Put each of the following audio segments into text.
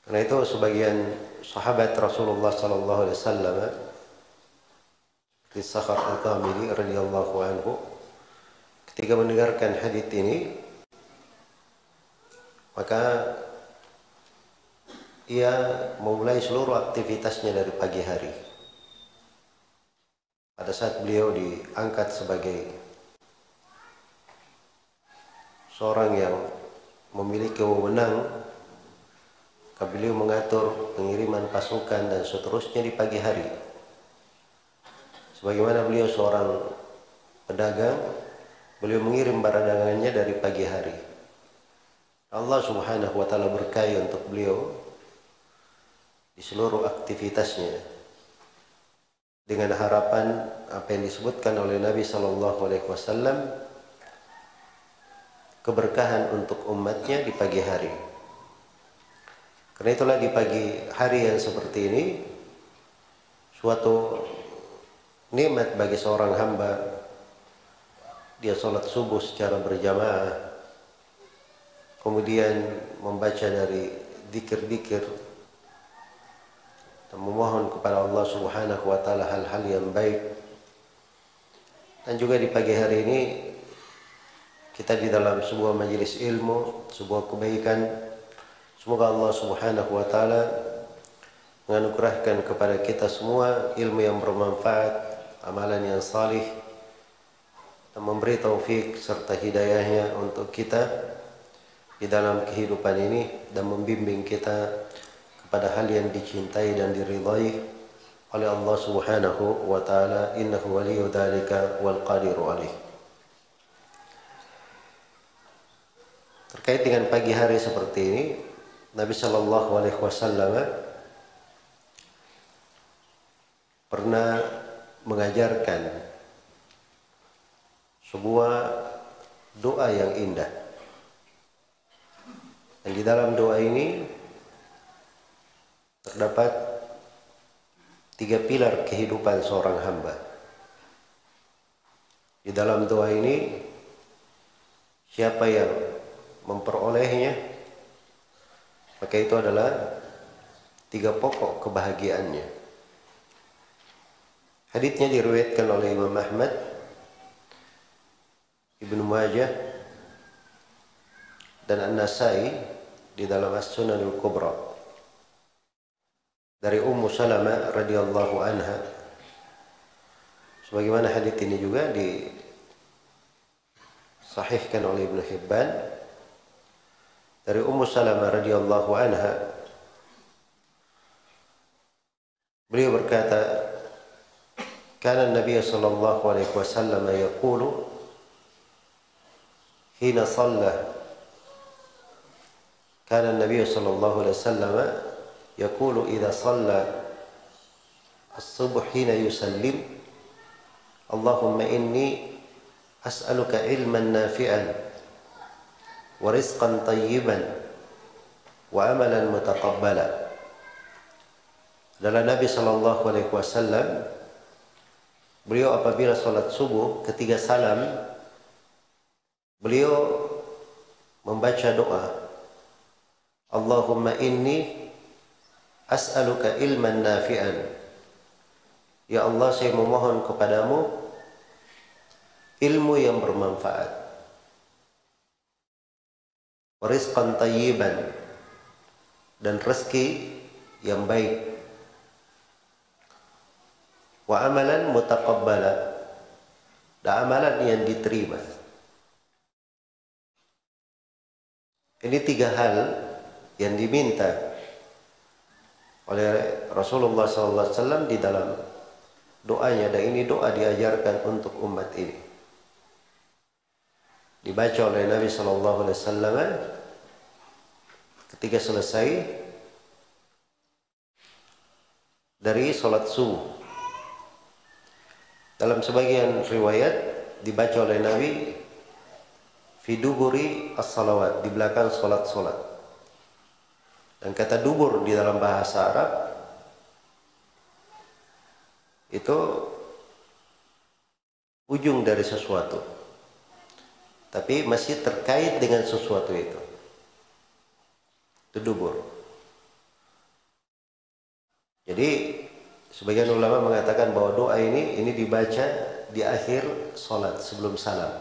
Karena itu sebagian sahabat Rasulullah sallallahu alaihi wasallam di Sakhar Al-Ghamidi radhiyallahu anhu ketika mendengarkan hadits ini, maka ia memulai seluruh aktivitasnya dari pagi hari. Pada saat beliau diangkat sebagai seorang yang memiliki wewenang, beliau mengatur pengiriman pasukan dan seterusnya di pagi hari. Sebagaimana beliau seorang pedagang, beliau mengirim barang dagangannya dari pagi hari. Allah Subhanahu wa taala berkahi untuk beliau di seluruh aktivitasnya, dengan harapan apa yang disebutkan oleh Nabi sallallahu alaihi wasallam, keberkahan untuk umatnya di pagi hari. Karena itulah di pagi hari yang seperti ini suatu nikmat bagi seorang hamba. Dia sholat subuh secara berjamaah, kemudian membaca dari dzikir-dzikir dan memohon kepada Allah Subhanahu wa taala hal-hal yang baik. Dan juga di pagi hari ini kita di dalam sebuah majelis ilmu, sebuah kebaikan. Semoga Allah Subhanahu wa taala menganugerahkan kepada kita semua ilmu yang bermanfaat, amalan yang salih, dan memberi taufik serta hidayahnya untuk kita di dalam kehidupan ini, dan membimbing kita kepada hal yang dicintai dan diridhai oleh Allah Subhanahu wa taala. Innahu waliyyu dzalika wal qadiru alaih. Terkait dengan pagi hari seperti ini, Nabi sallallahu alaihi wasallam pernah mengajarkan sebuah doa yang indah. Dan di dalam doa ini terdapat 3 pilar kehidupan seorang hamba. Di dalam doa ini, siapa yang memperolehnya, maka itu adalah 3 pokok kebahagiaannya. Haditsnya diriwayatkan oleh Imam Ahmad, Ibnu Majah, dan An-Nasai di dalam As-Sunan Al-Kubra dari Ummu Salamah radhiyallahu anha. Sebagaimana hadits ini juga disahihkan oleh Ibnu Hibban dari Ummu Salamah radhiyallahu anha. Beliau berkata, "Kana Nabi sallallahu alaihi wasallam yaqulu hina shalla." Kana Nabi sallallahu alaihi wasallam yaqulu idza shalla as-subh hina yusallim, "Allahumma inni as'aluka ilman nafi'an wa rizqan tayyiban wa amalan mutaqabbala." Adalah Nabi sallallahu alaihi wasallam, beliau apabila salat subuh ketika salam, beliau membaca doa, "Allahumma inni as'aluka ilman nafi'an." Ya Allah, saya memohon kepadamu ilmu yang bermanfaat, rizqan tayyiban, dan rezeki yang baik, wa amalan mutaqabbala, dan amalan yang diterima. Ini 3 hal yang diminta oleh Rasulullah SAW di dalam doanya, dan ini doa diajarkan untuk umat ini. Dibaca oleh Nabi SAW ketika selesai dari sholat subuh. Dalam sebagian riwayat dibaca oleh Nabi fi duburi as-salawat, di belakang sholat-sholat. Dan kata dubur di dalam bahasa Arab itu ujung dari sesuatu, tapi masih terkait dengan sesuatu itu dubur. Jadi sebagian ulama mengatakan bahwa doa ini dibaca di akhir sholat sebelum salam.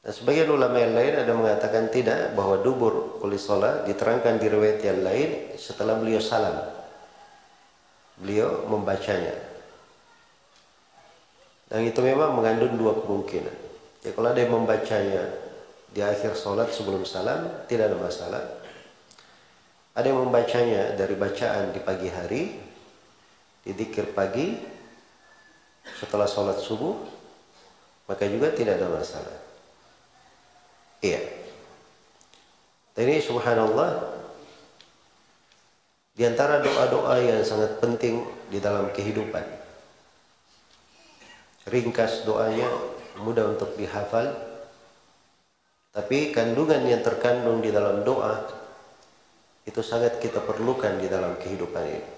Dan sebagian ulama yang lain ada mengatakan tidak, bahwa dubur kulli sholat diterangkan di riwayat yang lain setelah beliau salam. Beliau membacanya. Dan itu memang mengandung dua kemungkinan. Ya, kalau ada yang membacanya di akhir sholat sebelum salam, tidak ada masalah. Ada yang membacanya dari bacaan di pagi hari, di dzikir pagi, setelah sholat subuh, maka juga tidak ada masalah. Iya. Dan ini subhanallah, di antara doa-doa yang sangat penting di dalam kehidupan. Ringkas doanya, mudah untuk dihafal, tapi kandungan yang terkandung di dalam doa itu sangat kita perlukan di dalam kehidupan ini.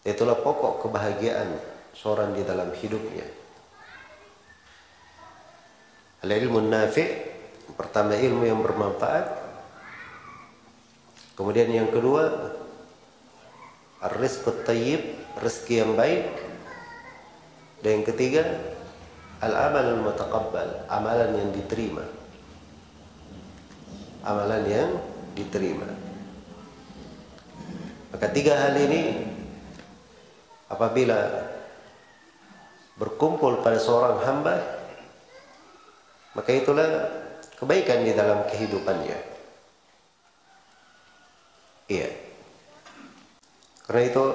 Itulah pokok kebahagiaan seorang di dalam hidupnya. Al-ilmu nafi', pertama ilmu yang bermanfaat. Kemudian yang kedua, ar-rizqut thayyib, rezeki yang baik. Dan yang ketiga, al-amal al-mutaqabbal, amalan yang diterima. Amalan yang diterima. Maka tiga hal ini apabila berkumpul pada seorang hamba, maka itulah kebaikan di dalam kehidupannya. Iya. Karena itu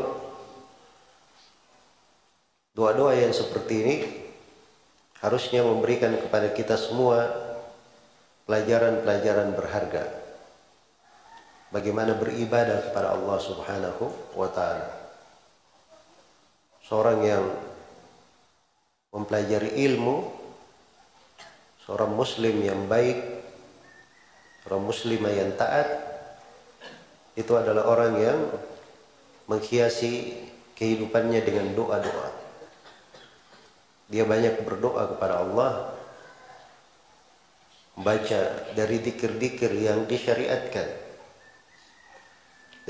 doa-doa yang seperti ini harusnya memberikan kepada kita semua pelajaran-pelajaran berharga. Bagaimana beribadah kepada Allah Subhanahu wa ta'ala. Seorang yang mempelajari ilmu, seorang muslim yang baik, seorang muslimah yang taat, itu adalah orang yang menghiasi kehidupannya dengan doa-doa. Dia banyak berdoa kepada Allah, membaca dari dzikir-dzikir yang disyariatkan.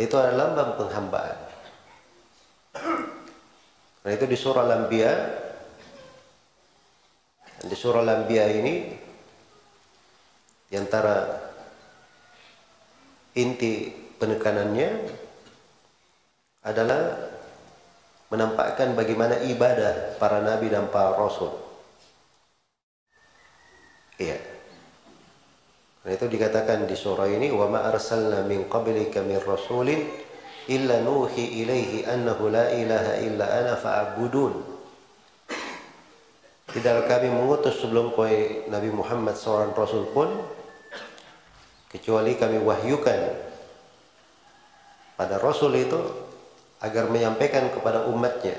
Itu adalah lambang penghambaan. Karena itu di surah Al-Anbiya, ini di antara inti penekanannya adalah menampakkan bagaimana ibadah para nabi dan para rasul. Iya. Karena itu dikatakan di surah ini, wa ma arsalna min qablika min rasulin illa nuhi ilaihi annahu la ilaha illa ana fa'budun. Tidaklah kami mengutus sebelum kau Nabi Muhammad seorang rasul pun, kecuali kami wahyukan pada rasul itu agar menyampaikan kepada umatnya,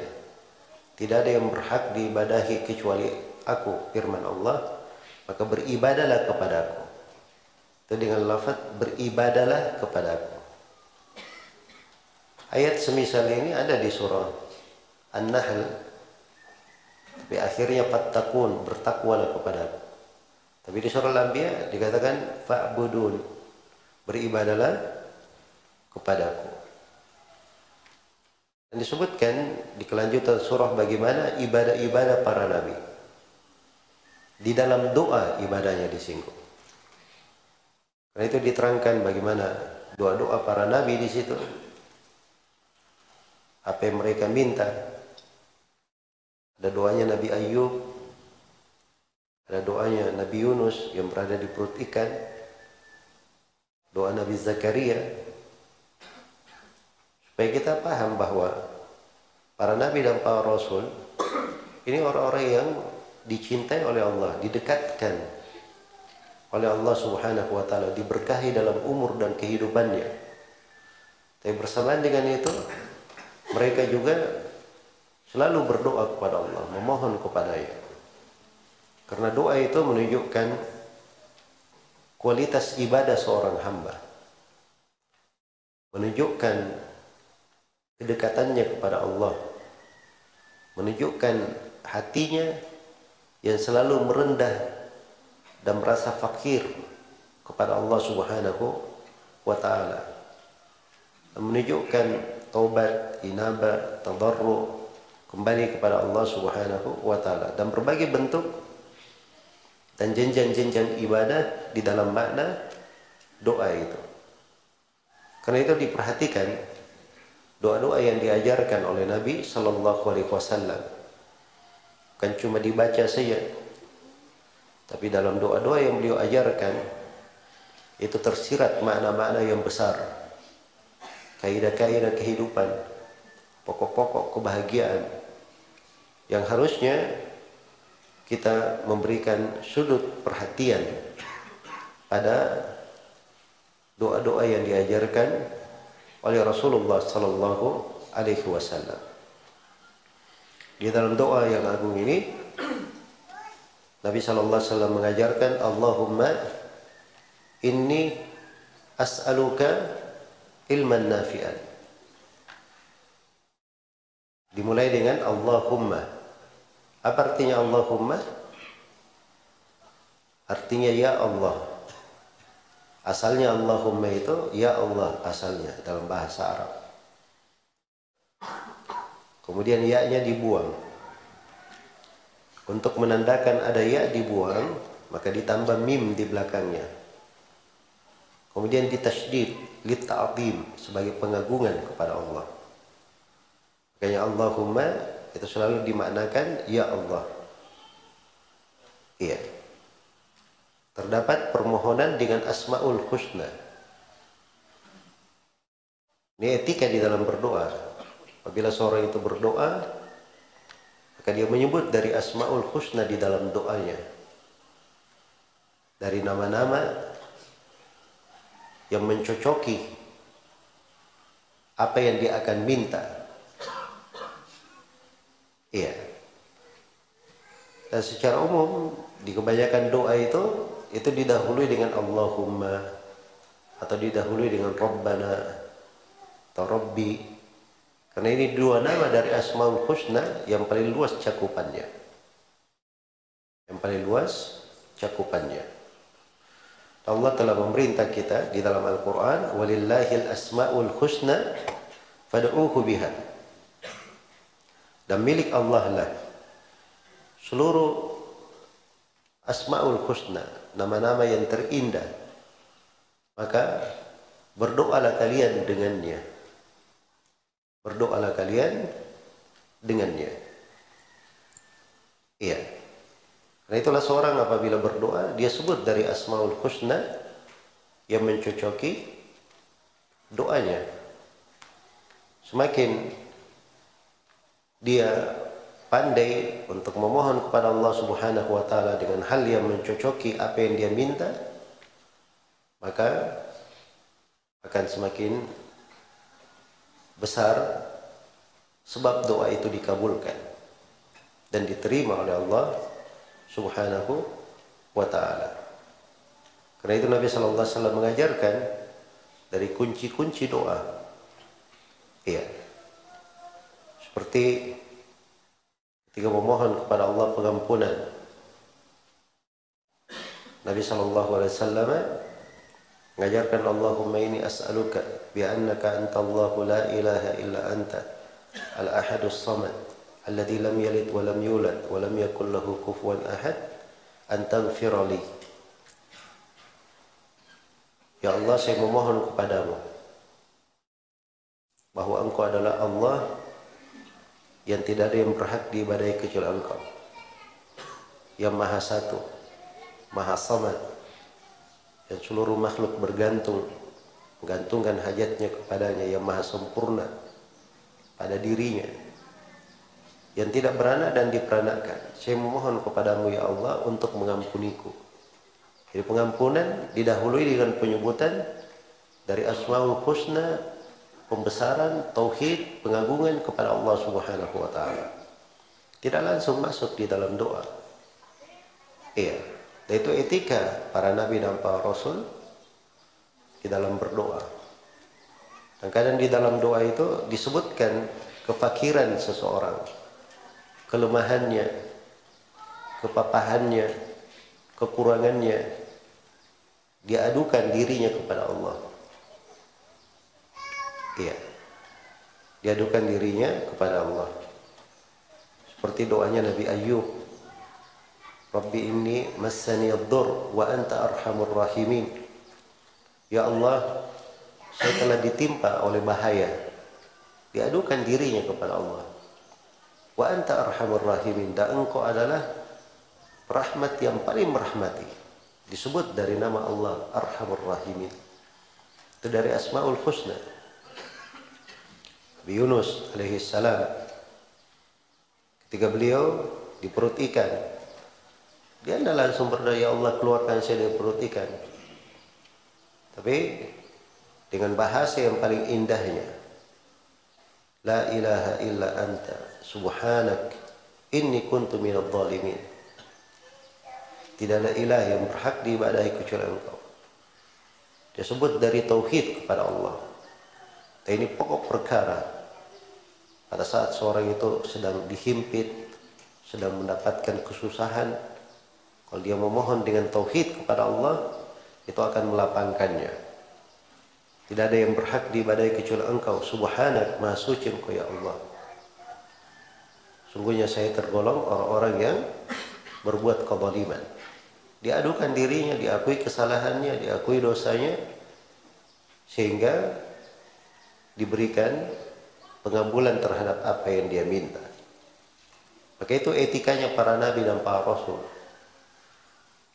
tidak ada yang berhak diibadahi kecuali aku, firman Allah, maka beribadalah kepada aku. Itu dengan lafaz beribadalah kepada aku. Ayat semisal ini ada di surah An-Nahl, tapi akhirnya fattaqun, bertakwalah kepada aku. Tapi di surah Al-Anbiya dikatakan fa'budun, beribadalah kepada aku. Dan disebutkan di kelanjutan surah bagaimana ibadah-ibadah para nabi. Di dalam doa ibadahnya disinggung. Karena itu diterangkan bagaimana doa-doa para nabi di situ. Apa yang mereka minta. Ada doanya Nabi Ayub, ada doanya Nabi Yunus yang berada di perut ikan, doa Nabi Zakaria. Supaya kita paham bahwa para nabi dan para rasul ini orang-orang yang dicintai oleh Allah, didekatkan oleh Allah Subhanahu wa ta'ala, diberkahi dalam umur dan kehidupannya. Tapi bersamaan dengan itu, mereka juga selalu berdoa kepada Allah, memohon kepada-Nya. Karena doa itu menunjukkan kualitas ibadah seorang hamba, menunjukkan kedekatannya kepada Allah, menunjukkan hatinya yang selalu merendah dan merasa fakir kepada Allah Subhanahu wa ta'ala. menunjukkan taubat, inabah, tadarru, kembali kepada Allah Subhanahu wa taala, dan berbagai bentuk dan jenjang-jenjang ibadah di dalam makna doa itu. Karena itu diperhatikan doa-doa yang diajarkan oleh Nabi Sallallahu Alaihi Wasallam, bukan cuma dibaca saja, tapi dalam doa-doa yang beliau ajarkan itu tersirat makna-makna yang besar, kaidah-kaidah kehidupan, pokok-pokok kebahagiaan yang harusnya kita memberikan sudut perhatian pada doa-doa yang diajarkan oleh Rasulullah Sallallahu Alaihi Wasallam. Di dalam doa yang agung ini, Nabi Sallallahu Alaihi Wasallam mengajarkan, Allahumma inni as'aluka ilman nafi'an. Dimulai dengan Allahumma. Apa artinya Allahumma? Artinya ya Allah. Asalnya Allahumma itu ya Allah, asalnya dalam bahasa Arab. Kemudian ya-nya dibuang. Untuk menandakan ada ya dibuang, maka ditambah mim di belakangnya. Kemudian ditasydid lit ta'zim, sebagai pengagungan kepada Allah. Makanya Allahumma itu selalu dimaknakan ya Allah. Iya. Terdapat permohonan dengan Asmaul Husna. Ini etika di dalam berdoa. Apabila seorang itu berdoa, maka dia menyebut dari Asmaul Husna di dalam doanya, dari nama-nama yang mencocoki apa yang dia akan minta. Iya. Dan secara umum di kebanyakan doa itu didahului dengan Allahumma, atau didahului dengan Rabbana atau Rabbi. Karena ini dua nama dari Asmaul Husna yang paling luas cakupannya. Yang paling luas cakupannya. Allah telah memerintah kita di dalam Al-Quran, walillahil asma'ul husna fad'uhu biha. Dan milik Allah lah seluruh asma'ul husna, nama-nama yang terindah. Maka berdoalah kalian dengannya. Berdoalah kalian dengannya. Iya. Karena itulah seorang apabila berdoa, dia sebut dari Asmaul Husna yang mencocoki doanya. Semakin dia pandai untuk memohon kepada Allah Subhanahu wa taala dengan hal yang mencocoki apa yang dia minta, maka akan semakin besar sebab doa itu dikabulkan dan diterima oleh Allah Subhanahu wa ta'ala. Karena itu Nabi Sallallahu Alaihi Wasallam mengajarkan dari kunci-kunci doa. Iya. Seperti ketika memohon kepada Allah pengampunan, Nabi Sallallahu Alaihi Wasallam mengajarkan, Allahumma inni as'aluka bi'annaka antallahu la ilaha illa anta al-ahadus samad alladzi lam yalid wa lam yulad wa lam yakul lahu kufuwan ahad an taghfira li. Ya Allah, saya memohon kepadamu bahwa Engkau adalah Allah yang tidak ada yang berhak diibadahi kecuali Engkau, yang Maha Satu, Maha Samad, dan seluruh makhluk menggantungkan hajatnya kepadanya, yang maha sempurna pada dirinya, yang tidak beranak dan diperanakan. Saya memohon kepadamu ya Allah untuk mengampuniku. Jadi pengampunan didahului dengan penyebutan dari Asmaul Husna, pembesaran, tauhid, pengagungan kepada Allah Subhanahu wa taala. Tidak langsung masuk di dalam doa. Iya. Dan itu etika para nabi dan para rasul di dalam berdoa. Dan kadang di dalam doa itu disebutkan kefakiran seseorang, kelemahannya, kepapahannya, kekurangannya. Dia adukan dirinya kepada Allah. Iya, diadukan dirinya kepada Allah. Seperti doanya Nabi Ayub, Rabbi inni massani ad-dur wa anta arhamur rahimin. Ya Allah, saya telah ditimpa oleh bahaya. Diadukan dirinya kepada Allah. Wa anta arhamur rahimin, dan engkau adalah rahmat yang paling merahmati. Disebut dari nama Allah Arhamur Rahimin. Itu dari Asmaul Husna. Nabi Yunus alaihi salam, ketika beliau di perut ikan, dia tidak langsung berdoa, ya Allah keluarkan saya dari perut ikan. Tapi dengan bahasa yang paling indahnya, la ilaha illa anta subhanak inni kuntu minadh dhalimin. Tidak ada ilah yang berhak diibadahi kecuali engkau. Dia sebut dari tauhid kepada Allah. Dan ini pokok perkara. Pada saat seorang itu sedang dihimpit, sedang mendapatkan kesusahan, kalau dia memohon dengan tauhid kepada Allah, itu akan melapangkannya. Tidak ada yang berhak diibadahi kecuali engkau. Subhanak, maha suci engkau ya Allah. Sungguhnya saya tergolong orang-orang yang berbuat kezaliman. Diadukan dirinya, diakui kesalahannya, diakui dosanya, sehingga diberikan pengabulan terhadap apa yang dia minta. Maka itu etikanya para nabi dan para rasul.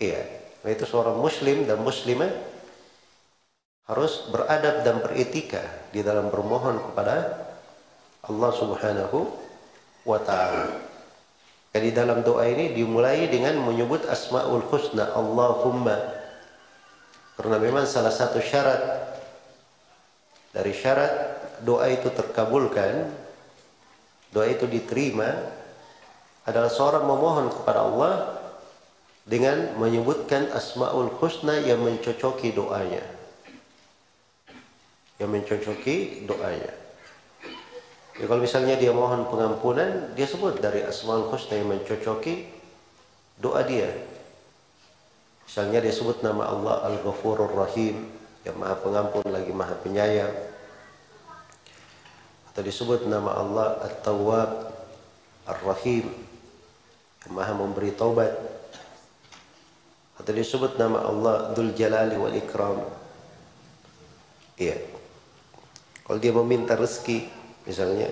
Iya, itu seorang muslim dan muslimah harus beradab dan beretika di dalam bermohon kepada Allah Subhanahu wa ta'ala. Di dalam doa ini dimulai dengan menyebut Asmaul Husna, Allahumma. Karena memang salah satu syarat dari syarat doa itu terkabulkan, doa itu diterima, adalah seorang memohon kepada Allah dengan menyebutkan Asmaul Husna yang mencocoki doanya. Yang mencocoki doanya. Ya, kalau misalnya dia mohon pengampunan, dia sebut dari Asmaul Husna yang mencocoki doa dia. Misalnya dia sebut nama Allah Al-Ghafurur Rahim, yang maha pengampun lagi maha penyayang. Atau disebut nama Allah At-Tawwab Ar-Rahim, yang maha memberi taubat. Atau disebut nama Allah Dzul Jalali wal Ikram. Iya. Kalau dia meminta rezeki, misalnya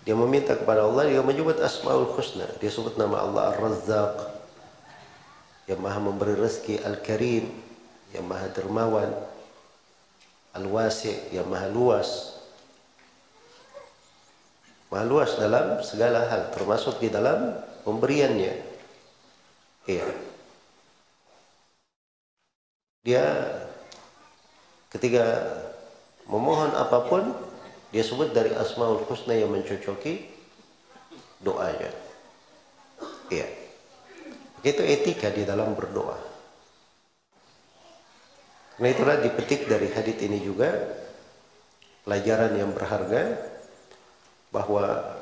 dia meminta kepada Allah, dia menyebut Asmaul Husna. Dia sebut nama Allah Ar-Razzaq, yang maha memberi rezeki, Al-Karim, yang maha dermawan, Al-Wasi', yang maha luas. Maha luas dalam segala hal, termasuk di dalam pemberiannya. Iya. Dia ketika memohon apapun, dia sebut dari Asmaul Husna yang mencocoki doanya. Iya. Itu etika di dalam berdoa. Karena itulah dipetik dari hadits ini juga pelajaran yang berharga, bahwa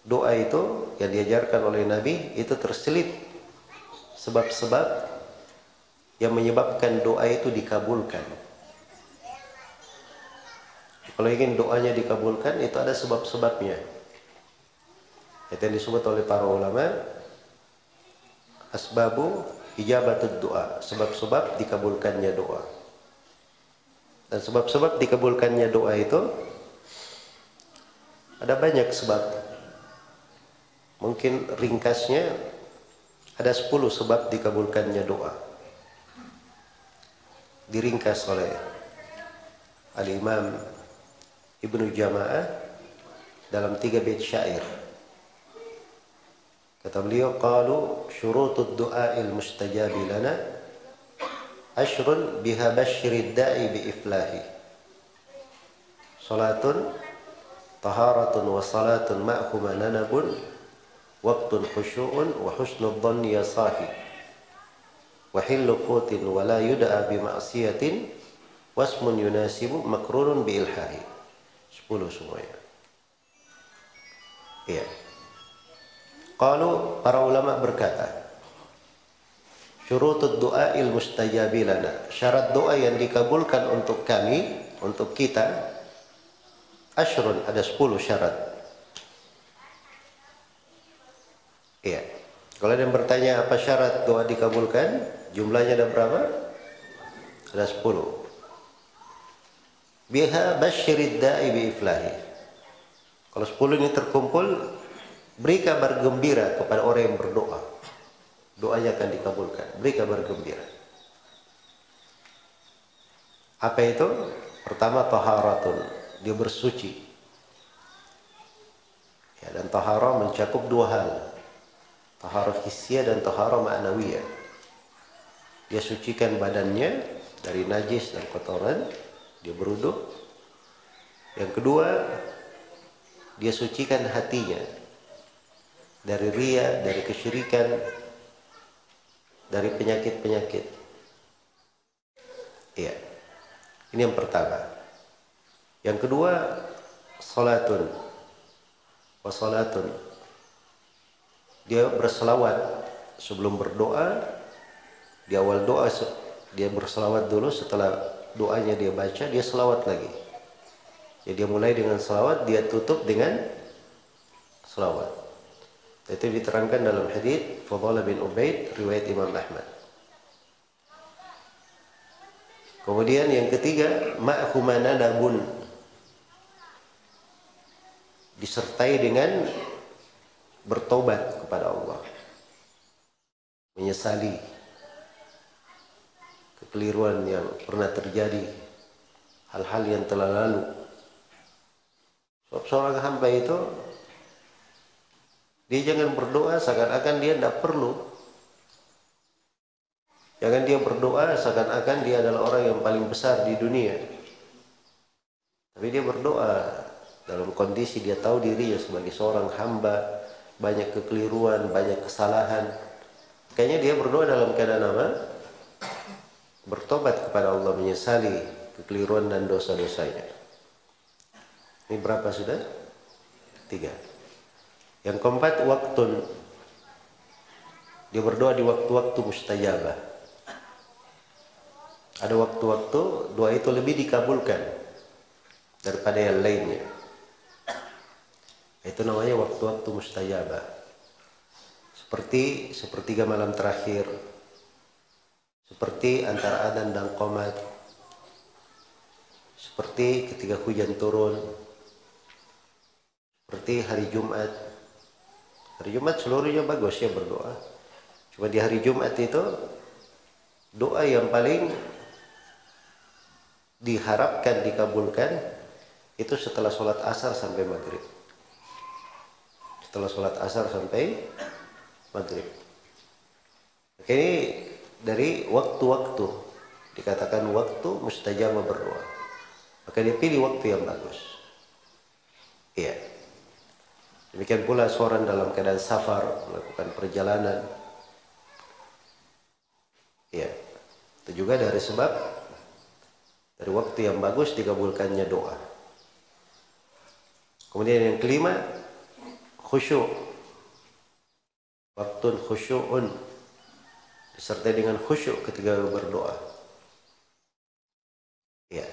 doa itu yang diajarkan oleh Nabi itu terselip sebab-sebab yang menyebabkan doa itu dikabulkan. Kalau ingin doanya dikabulkan, itu ada sebab-sebabnya. Itu yang disebut oleh para ulama asbabu ijabatud doa, sebab-sebab dikabulkannya doa. Dan sebab-sebab dikabulkannya doa itu ada banyak sebab. Mungkin ringkasnya ada 10 sebab dikabulkannya doa. Diringkas oleh Al-Imam Ibnu Jama'ah dalam 3 bait syair. Kata beliau, qalu syurutud du'a'il mustajabi lana ashrun biha basyirid da'i bi iflahi. Salatun taharatun wa salatun ma'huma nanabun waqtun khusyu'un wa husnud dhanni ya sahi wa hillu qutin wa la yud'a bi ma'siyatin wasmun yunasibu makrurun bi ilhahi. 10 semuanya. Iya. Kalau para ulama berkata, syurutud du'a'il mustajabi lana, syarat doa yang dikabulkan untuk kami, untuk kita, asyrun, ada 10 syarat. Iya. Kalau ada yang bertanya apa syarat doa dikabulkan, jumlahnya ada berapa? Ada 10. Biha basyirid da'i bi iflahi. Kalau 10 ini terkumpul, beri kabar gembira kepada orang yang berdoa. Doanya akan dikabulkan. Beri kabar gembira. Apa itu? Pertama, taharatun. Dia bersuci. Ya, dan taharah mencakup 2 hal. Taharah hissiyah dan taharah ma'nawiyah. Dia sucikan badannya dari najis dan kotoran. Dia berwudu. Yang kedua, dia sucikan hatinya dari riya, dari kesyirikan, dari penyakit-penyakit. Iya. Ini yang pertama. Yang kedua, salatun. Wassalatun. Dia berselawat sebelum berdoa. Di awal doa dia berselawat dulu, setelah doanya dia baca, dia selawat lagi. Jadi dia mulai dengan selawat, dia tutup dengan selawat. Itu diterangkan dalam hadits Fadhalah bin Ubaid riwayat Imam Ahmad. Kemudian yang ketiga, ma'huma nadabun. Disertai dengan bertobat kepada Allah. Menyesali kekeliruan yang pernah terjadi, hal-hal yang telah lalu. Sebab seorang hamba itu, dia jangan berdoa seakan-akan dia tidak perlu. Jangan dia berdoa seakan-akan dia adalah orang yang paling besar di dunia. Tapi dia berdoa dalam kondisi dia tahu dirinya sebagai seorang hamba, banyak kekeliruan, banyak kesalahan. Kayaknya dia berdoa dalam keadaan apa? Bertobat kepada Allah, menyesali kekeliruan dan dosa-dosanya. Ini berapa sudah? 3. Yang keempat, waktun. Dia berdoa di waktu-waktu mustajabah. Ada waktu-waktu doa itu lebih dikabulkan daripada yang lainnya. Itu namanya waktu-waktu mustajabah. Seperti sepertiga malam terakhir, seperti antara adzan dan qomat, seperti ketika hujan turun, seperti hari Jumat. Hari Jumat seluruhnya bagus ya berdoa. Cuma di hari Jumat itu doa yang paling diharapkan dikabulkan itu setelah sholat asar sampai maghrib. Setelah sholat asar sampai maghrib. Ini dari waktu-waktu, dikatakan waktu mustajabah berdoa. Maka dipilih waktu yang bagus. Iya. Demikian pula seorang dalam keadaan safar, melakukan perjalanan. Iya. Itu juga dari sebab dari waktu yang bagus dikabulkannya doa. Kemudian yang kelima, khusyuk. Waktun khusyu'un. Disertai dengan khusyuk ketika berdoa. Ya.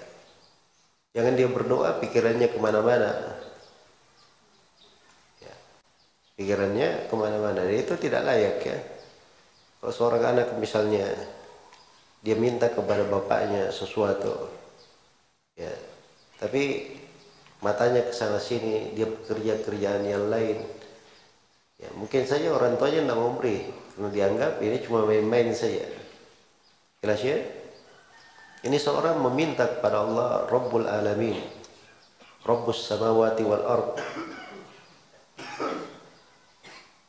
Jangan dia berdoa pikirannya kemana-mana. Ya. Pikirannya kemana-mana. Itu tidak layak ya. Kalau seorang anak misalnya dia minta kepada bapaknya sesuatu, ya, tapi matanya ke sana sini, dia bekerja kerjaan yang lain. Ya, mungkin saja orang tuanya tidak memberi, karena dianggap ini cuma main-main saja. Jelas ya? Ini seorang meminta kepada Allah Rabbul Alamin, Rabbus Samawati wal Ard.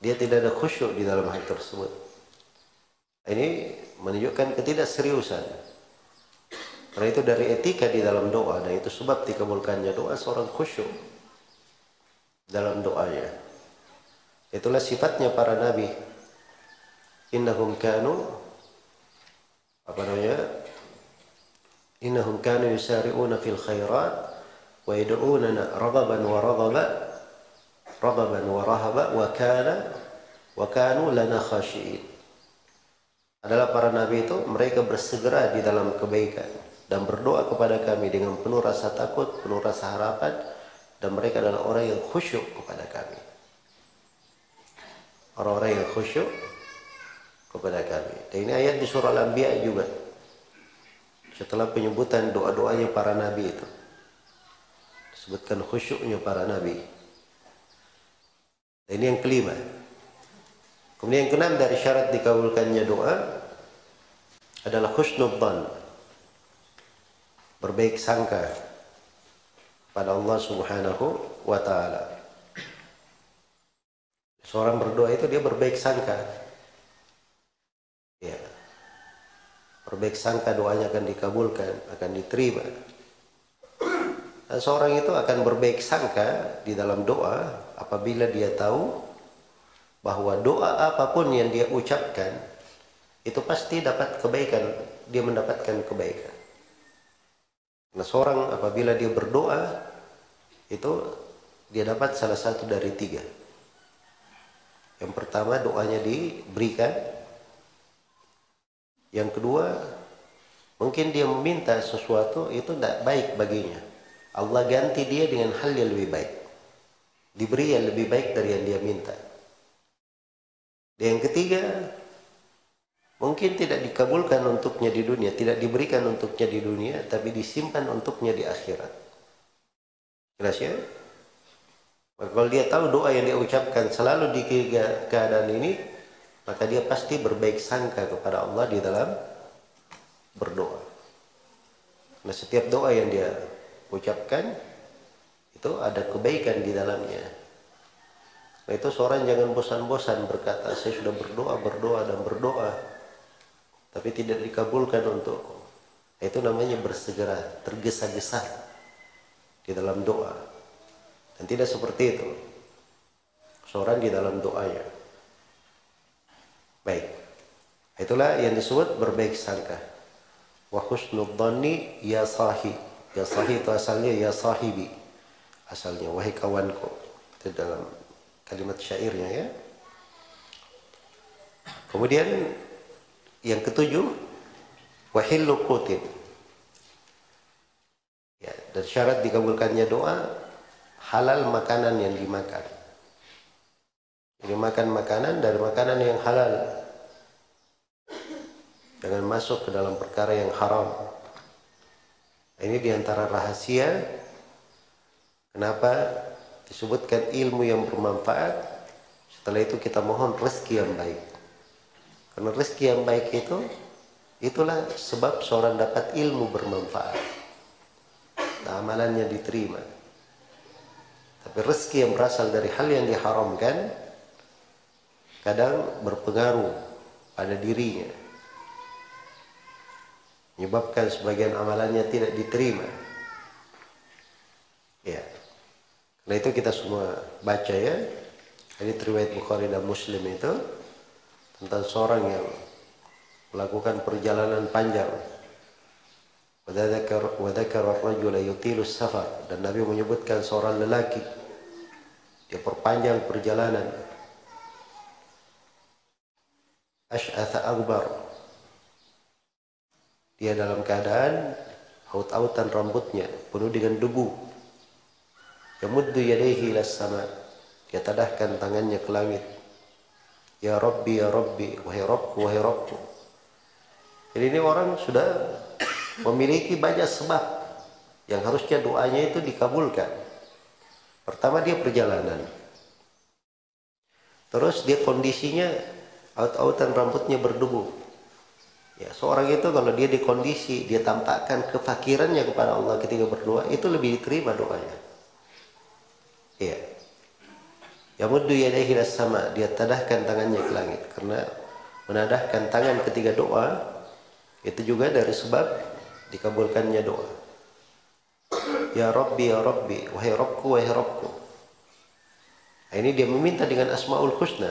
Dia tidak ada khusyuk di dalam hal tersebut. Ini menunjukkan ketidakseriusan. Karena itu dari etika di dalam doa, dan itu sebab dikabulkannya doa seorang khusyuk dalam doanya. Itulah sifatnya para nabi. Innahum kanu Innahum kanu yusari'una fil khairat wa yad'unana raghaban wa rahaba wa kanu lana khashi'in. Adalah para nabi itu mereka bersegera di dalam kebaikan dan berdoa kepada kami dengan penuh rasa takut, penuh rasa harapan, dan mereka adalah orang yang khusyuk kepada kami. Orang-orang yang khusyuk kepada kami. Dan ini ayat di surah Al-Anbiya juga. Setelah penyebutan doa-doanya para nabi itu, disebutkan khusyuknya para nabi. Dan ini yang kelima. Kemudian yang keenam dari syarat dikabulkannya doa adalah husnudzan, berbaik sangka pada Allah Subhanahu wa taala. Seorang berdoa itu dia berbaik sangka. Ya. Berbaik sangka doanya akan dikabulkan, akan diterima. Dan seorang itu akan berbaik sangka di dalam doa apabila dia tahu bahwa doa apapun yang dia ucapkan itu pasti dapat kebaikan, dia mendapatkan kebaikan. Nah, seorang apabila dia berdoa itu dia dapat salah satu dari tiga. Yang pertama, doanya diberikan. Yang kedua, mungkin dia meminta sesuatu itu tidak baik baginya. Allah ganti dia dengan hal yang lebih baik. Diberi yang lebih baik dari yang dia minta. Dan yang ketiga, mungkin tidak dikabulkan untuknya di dunia, tidak diberikan untuknya di dunia, tapi disimpan untuknya di akhirat. Jelas ya? Maka kalau dia tahu doa yang dia ucapkan selalu di keadaan ini, maka dia pasti berbaik sangka kepada Allah di dalam berdoa. Nah, setiap doa yang dia ucapkan itu ada kebaikan di dalamnya. Nah, itu seorang jangan bosan-bosan berkata, saya sudah berdoa dan berdoa, tapi tidak dikabulkan untukku. Itu namanya bersegera, tergesa-gesa di dalam doa. Dan tidak seperti itu seorang di dalam doanya. Baik, itulah yang disebut berbaik sangka. Wa husnudzanni ya sahi. Ya sahi itu asalnya ya sahibi. Asalnya wahai kawanku. Itu dalam kalimat syairnya ya. Kemudian yang ketujuh, wahillu qutin. Ya, dan syarat dikabulkannya doa halal makanan yang dimakan. Jadi makan makanan dari makanan yang halal. Jangan masuk ke dalam perkara yang haram. Ini diantara rahasia kenapa disebutkan ilmu yang bermanfaat. Setelah itu kita mohon rezeki yang baik. Karena rezeki yang baik itu, itulah sebab seorang dapat ilmu bermanfaat. Nah, amalannya diterima. Tapi rezeki yang berasal dari hal yang diharamkan kadang berpengaruh pada dirinya, menyebabkan sebagian amalannya tidak diterima. Ya, karena itu kita semua baca ya, hadits riwayat Bukhari dan Muslim itu tentang seorang yang melakukan perjalanan panjang. Wa dzakara ar-rajula yutilu safar, dan Nabi menyebutkan seorang lelaki dia perpanjang perjalanan. Ash'atha akbar, dia dalam keadaan aut-autan rambutnya penuh dengan debu. Yamuddu yadayhi ilas sama, dia tadahkan tangannya ke langit. Ya Rabbi, ya Rabbi, wahai Rabbku, wahai Rabbku. Jadi ini orang sudah memiliki banyak sebab yang harusnya doanya itu dikabulkan. Pertama, dia perjalanan. Terus dia kondisinya aut-autan rambutnya berdebu. Ya, seorang itu kalau dia di kondisi dia tampakkan kefakirannya kepada Allah ketika berdoa, itu lebih diterima doanya. Ya. Yamuddu yadayhi ilas sama, dia tadahkan tangannya ke langit. Karena menadahkan tangan ketika doa itu juga dari sebab dikabulkannya doa. Ya Rabbi, ya Rabbi, wahai Rabbku, wahai Rabbku. Nah, ini dia meminta dengan Asmaul Husna.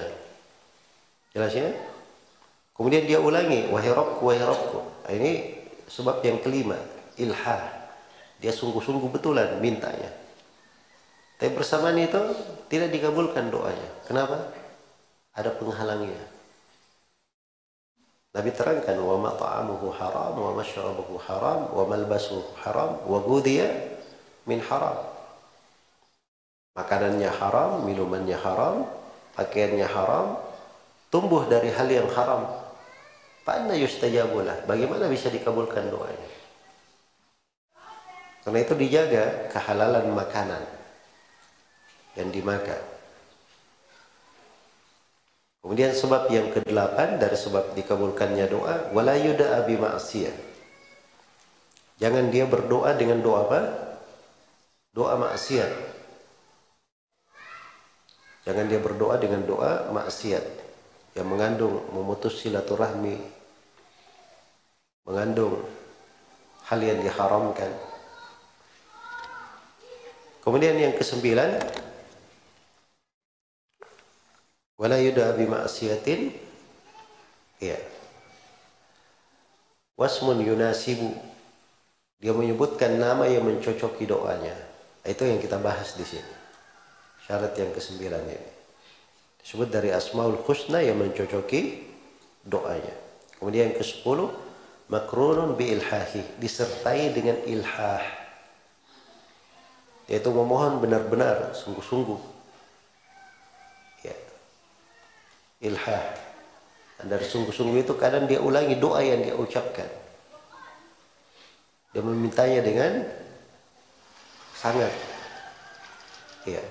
Jelas ya? Kemudian dia ulangi, wahai Rabbku, wahai Rabbku. Nah, ini sebab yang kelima, ilhah. Dia sungguh-sungguh betulan mintanya. Tapi bersamaan itu tidak dikabulkan doanya. Kenapa? Ada penghalangnya. Nabi terangkan, wa ma ta'amuhu haram, wa masyrabuhu haram, wa malbasuhu haram, wa ghudhiya min haram. makanannya haram, minumannya haram, pakaiannya haram, tumbuh dari hal yang haram. Fa'anna yustajabu lah, bagaimana bisa dikabulkan doanya? Karena itu dijaga kehalalan makanan yang dimakan. Kemudian sebab yang ke-8 dari sebab dikabulkannya doa, wala yuda'a bi ma'siyah. Jangan dia berdoa dengan doa apa? Doa maksiat. Jangan dia berdoa dengan doa maksiat yang mengandung memutus silaturahmi, mengandung hal yang diharamkan. Kemudian yang ke-9, wala yuda'a bi ma'siyatin, ya, wasmun yunasibu, dia menyebutkan nama yang mencocoki doanya. Itu yang kita bahas di sini. Syarat yang ke-9 ini disebut dari asmaul husna yang mencocoki doanya. Kemudian yang ke-10, makrunun bi ilhahi, disertai dengan ilhah, yaitu memohon benar-benar sungguh-sungguh. Ya. Ilhah. Dan dari sungguh-sungguh itu kadang dia ulangi doa yang dia ucapkan. Dia memintanya dengan sangat. Ya.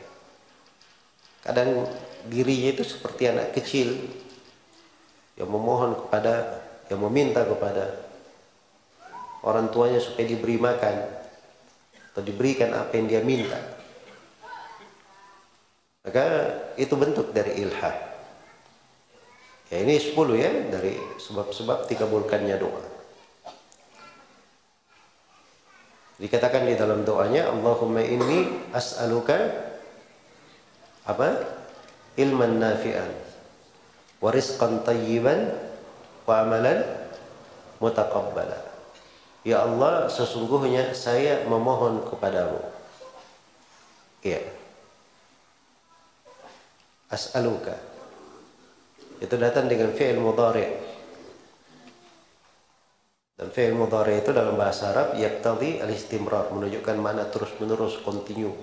Kadang dirinya itu seperti anak kecil yang memohon kepada, yang meminta kepada orang tuanya supaya diberi makan atau diberikan apa yang dia minta. Maka itu bentuk dari ilhah. Ya, ini 10 ya dari sebab-sebab dikabulkannya doa. Dikatakan di dalam doanya, Allahumma inni as'aluka apa? Ilman nafi'an wa rizqan tayyiban wa amalan mutaqabbala. Ya Allah, sesungguhnya saya memohon kepadamu. Ya. As'aluka. Itu datang dengan fi'il mudhari'. Dan fi'il mudhari' itu dalam bahasa Arab yaqtadhi al-istimrar, menunjukkan makna terus-menerus, continue.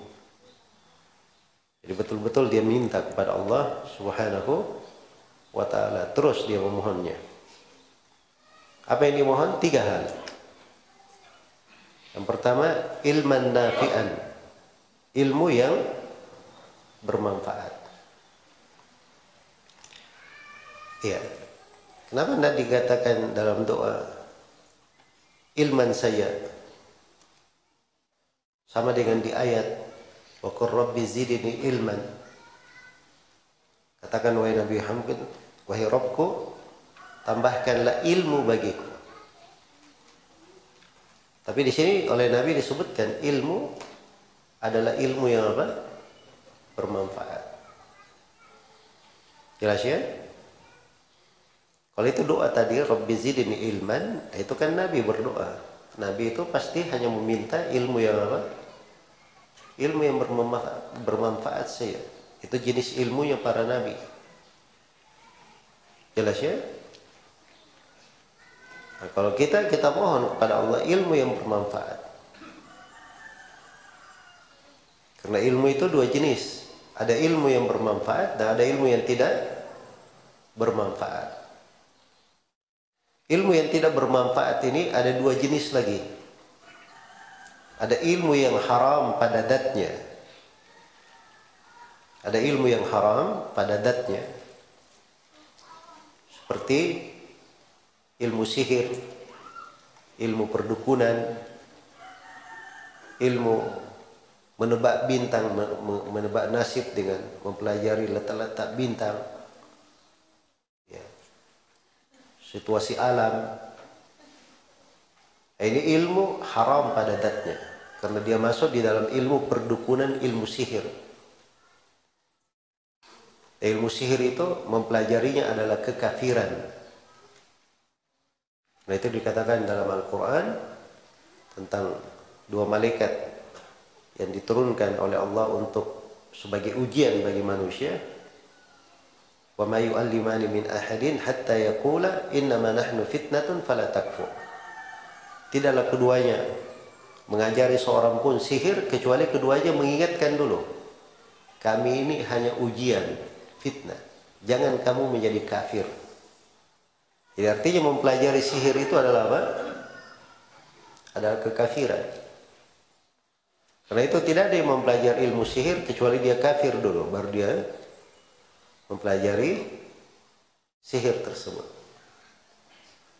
Jadi betul-betul dia minta kepada Allah Subhanahu wa ta'ala, terus dia memohonnya. Apa yang dimohon? 3 hal. Yang pertama, ilman nafi'an, ilmu yang bermanfaat. Ya. Kenapa tidak dikatakan dalam doa ilman saya? Sama dengan di ayat wa qur rabbi zidni ilman. Katakan wahai Nabi Muhammad, wahai Rabbku, tambahkanlah ilmu bagiku. Tapi di sini oleh Nabi disebutkan ilmu adalah ilmu yang apa? Bermanfaat. Jelas ya? Kalau itu doa tadi Rabbi zidni ilman, itu kan Nabi berdoa. Nabi itu pasti hanya meminta ilmu yang apa? Ilmu yang bermanfaat saya. Itu jenis ilmunya para nabi. Jelas ya? Nah, kalau kita mohon kepada Allah ilmu yang bermanfaat. Karena ilmu itu 2 jenis. Ada ilmu yang bermanfaat dan ada ilmu yang tidak bermanfaat. Ilmu yang tidak bermanfaat ini ada 2 jenis lagi. Ada ilmu yang haram pada datnya. Ada ilmu yang haram pada datnya. Seperti ilmu sihir, ilmu perdukunan, ilmu menebak bintang, menebak nasib dengan mempelajari letak-letak bintang. Ya. Situasi alam. Ini ilmu haram pada datnya. Karena dia masuk di dalam ilmu perdukunan, ilmu sihir. Ilmu sihir itu mempelajarinya adalah kekafiran. Nah itu dikatakan dalam Al-Quran tentang 2 malaikat yang diturunkan oleh Allah untuk sebagai ujian bagi manusia. Wa ma yu'allimani min ahadin hatta yaqula innama nahnu fitnatun fala takfur. Tidaklah keduanya mengajari seorang pun sihir kecuali keduanya mengingatkan dulu kami ini hanya ujian, fitnah. Jangan kamu menjadi kafir. Jadi artinya mempelajari sihir itu adalah apa? Adalah kekafiran. Karena itu tidak ada yang mempelajari ilmu sihir kecuali dia kafir dulu, baru dia mempelajari sihir tersebut.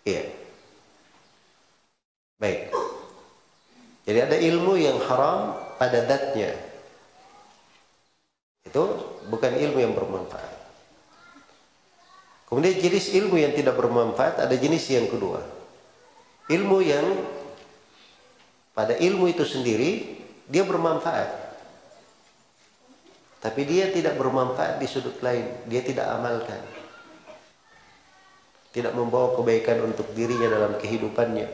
Iya. Baik. Jadi ada ilmu yang haram pada zatnya. Itu bukan ilmu yang bermanfaat. Kemudian jenis ilmu yang tidak bermanfaat ada jenis yang kedua. Ilmu yang pada ilmu itu sendiri dia bermanfaat. Tapi dia tidak bermanfaat di sudut lain, dia tidak amalkan. Tidak membawa kebaikan untuk dirinya dalam kehidupannya.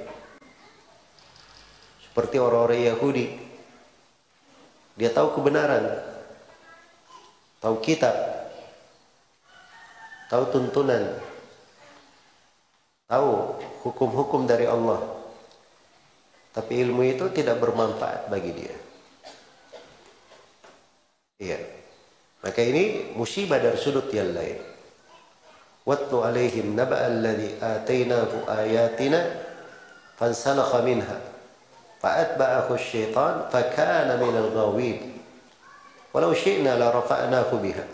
Seperti orang-orang Yahudi. Dia tahu kebenaran, tahu kitab, tahu tuntunan, tahu hukum-hukum dari Allah, tapi ilmu itu tidak bermanfaat bagi dia. Iya. Maka ini musibah dari sudut yang lain. Watlu alaihim naba'al ladzi atainahu ayatina fansalakha minha fa'atba'ahu asy-syaitan fakana minal ghawin. Walau syi'na la rafa'nahu biha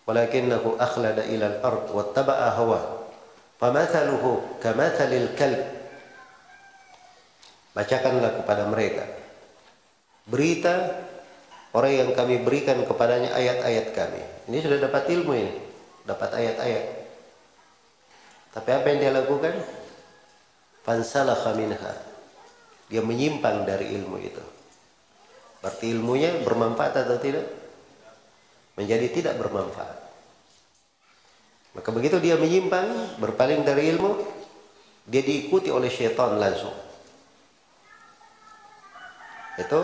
walakinahu akhlada ila al-ard wattaba'a hawa famathaluhu kamathalil kalb. Bacakanlah kepada mereka berita orang yang kami berikan kepadanya ayat-ayat kami. Ini sudah dapat ilmu ini, dapat ayat-ayat. Tapi apa yang dia lakukan? Fansalakha minha. Dia menyimpang dari ilmu itu. Berarti ilmunya bermanfaat atau tidak? Menjadi tidak bermanfaat. Maka begitu dia menyimpang, berpaling dari ilmu, dia diikuti oleh syaitan langsung. Itu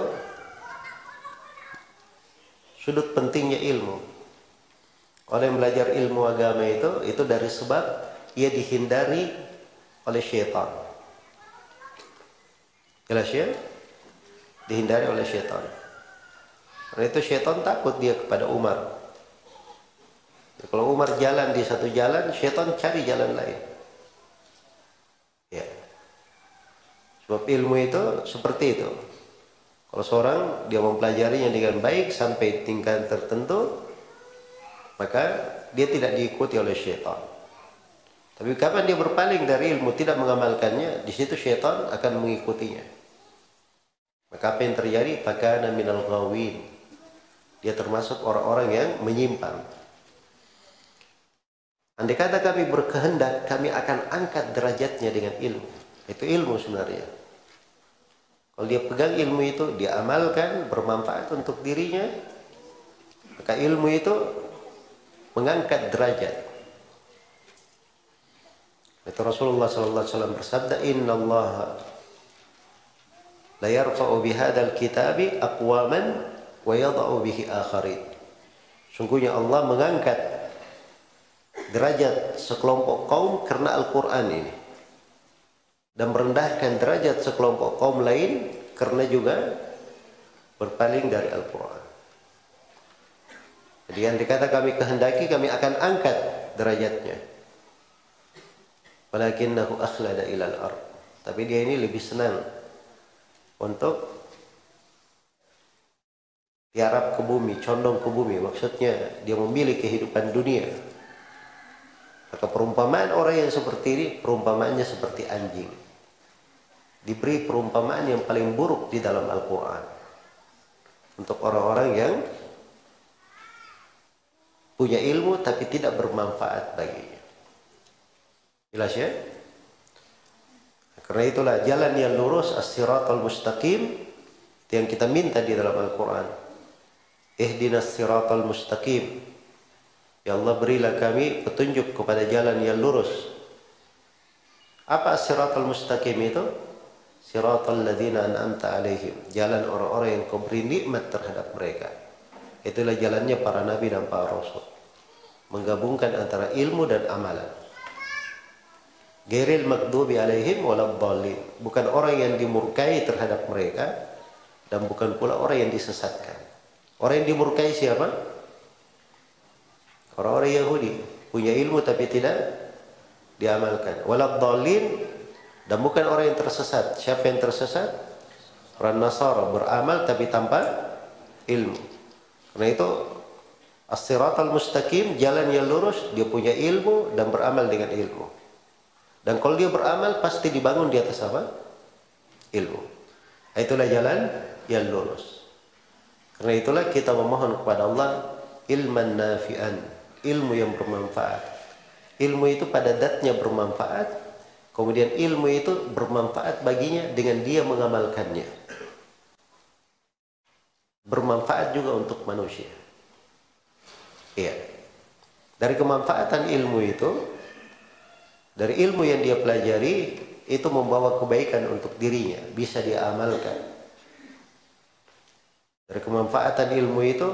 sudut pentingnya ilmu. Orang yang belajar ilmu agama itu dari sebab ia dihindari oleh syaitan. Jelas ya? Dihindari oleh syaitan. Karena itu syaitan takut dia kepada Umar. Kalau Umar jalan di satu jalan, syaitan cari jalan lain. Ya. Sebab ilmu itu seperti itu. Kalau seorang dia mempelajarinya dengan baik sampai tingkat tertentu, maka dia tidak diikuti oleh syaitan. Tapi kapan dia berpaling dari ilmu, tidak mengamalkannya, di situ syaitan akan mengikutinya. Maka apa yang terjadi? Fakana minal ghawin. Dia termasuk orang-orang yang menyimpang. Andai kata kami berkehendak, kami akan angkat derajatnya dengan ilmu. Itu ilmu sebenarnya. Kalau dia pegang ilmu itu, dia amalkan, bermanfaat untuk dirinya, maka ilmu itu mengangkat derajat. Itu Rasulullah SAW bersabda, Inna Allah la yarfa'u bihadal kitabi aqwaman wa yada'u bihi akharin. Sungguhnya Allah mengangkat derajat sekelompok kaum karena Al-Quran ini, dan merendahkan derajat sekelompok kaum lain karena juga berpaling dari Al-Quran. Jadi yang dikata kami kehendaki, kami akan angkat derajatnya. Walakinnahu akhlada ilal ard. Tapi dia ini lebih senang untuk tiarap ke bumi, condong ke bumi. Maksudnya dia memilih kehidupan dunia. Maka perumpamaan orang yang seperti ini, perumpamaannya seperti anjing. Diberi perumpamaan yang paling buruk di dalam Al-Quran. Untuk orang-orang yang punya ilmu tapi tidak bermanfaat baginya. Jelas ya? Karena itulah jalan yang lurus, as-siratal mustaqim, yang kita minta di dalam Al-Quran. Ihdinas siratal mustaqim. Ya Allah, berilah kami petunjuk kepada jalan yang lurus. Apa as-siratal mustaqim itu? Siratal ladzina an'amta alaihim. Jalan orang-orang yang kau beri nikmat terhadap mereka. Itulah jalannya para nabi dan para rasul. Menggabungkan antara ilmu dan amalan. Ghairil maghdubi alaihim waladdallin. Bukan orang yang dimurkai terhadap mereka, dan bukan pula orang yang disesatkan. Orang yang dimurkai siapa? Orang-orang Yahudi. Punya ilmu tapi tidak diamalkan. Waladhdallin, dan bukan orang yang tersesat. Siapa yang tersesat? Orang Nasara beramal tapi tanpa ilmu. Karena itu as-siratal mustaqim, jalan yang lurus, dia punya ilmu dan beramal dengan ilmu. Dan kalau dia beramal pasti dibangun di atas apa? Ilmu. Itulah jalan yang lurus. Karena itulah kita memohon kepada Allah ilman nafi'an, ilmu yang bermanfaat. Ilmu itu pada zatnya bermanfaat, kemudian ilmu itu bermanfaat baginya dengan dia mengamalkannya. Bermanfaat juga untuk manusia. Iya. Dari kemanfaatan ilmu itu, dari ilmu yang dia pelajari, itu membawa kebaikan untuk dirinya, bisa dia amalkan. Dari kemanfaatan ilmu itu,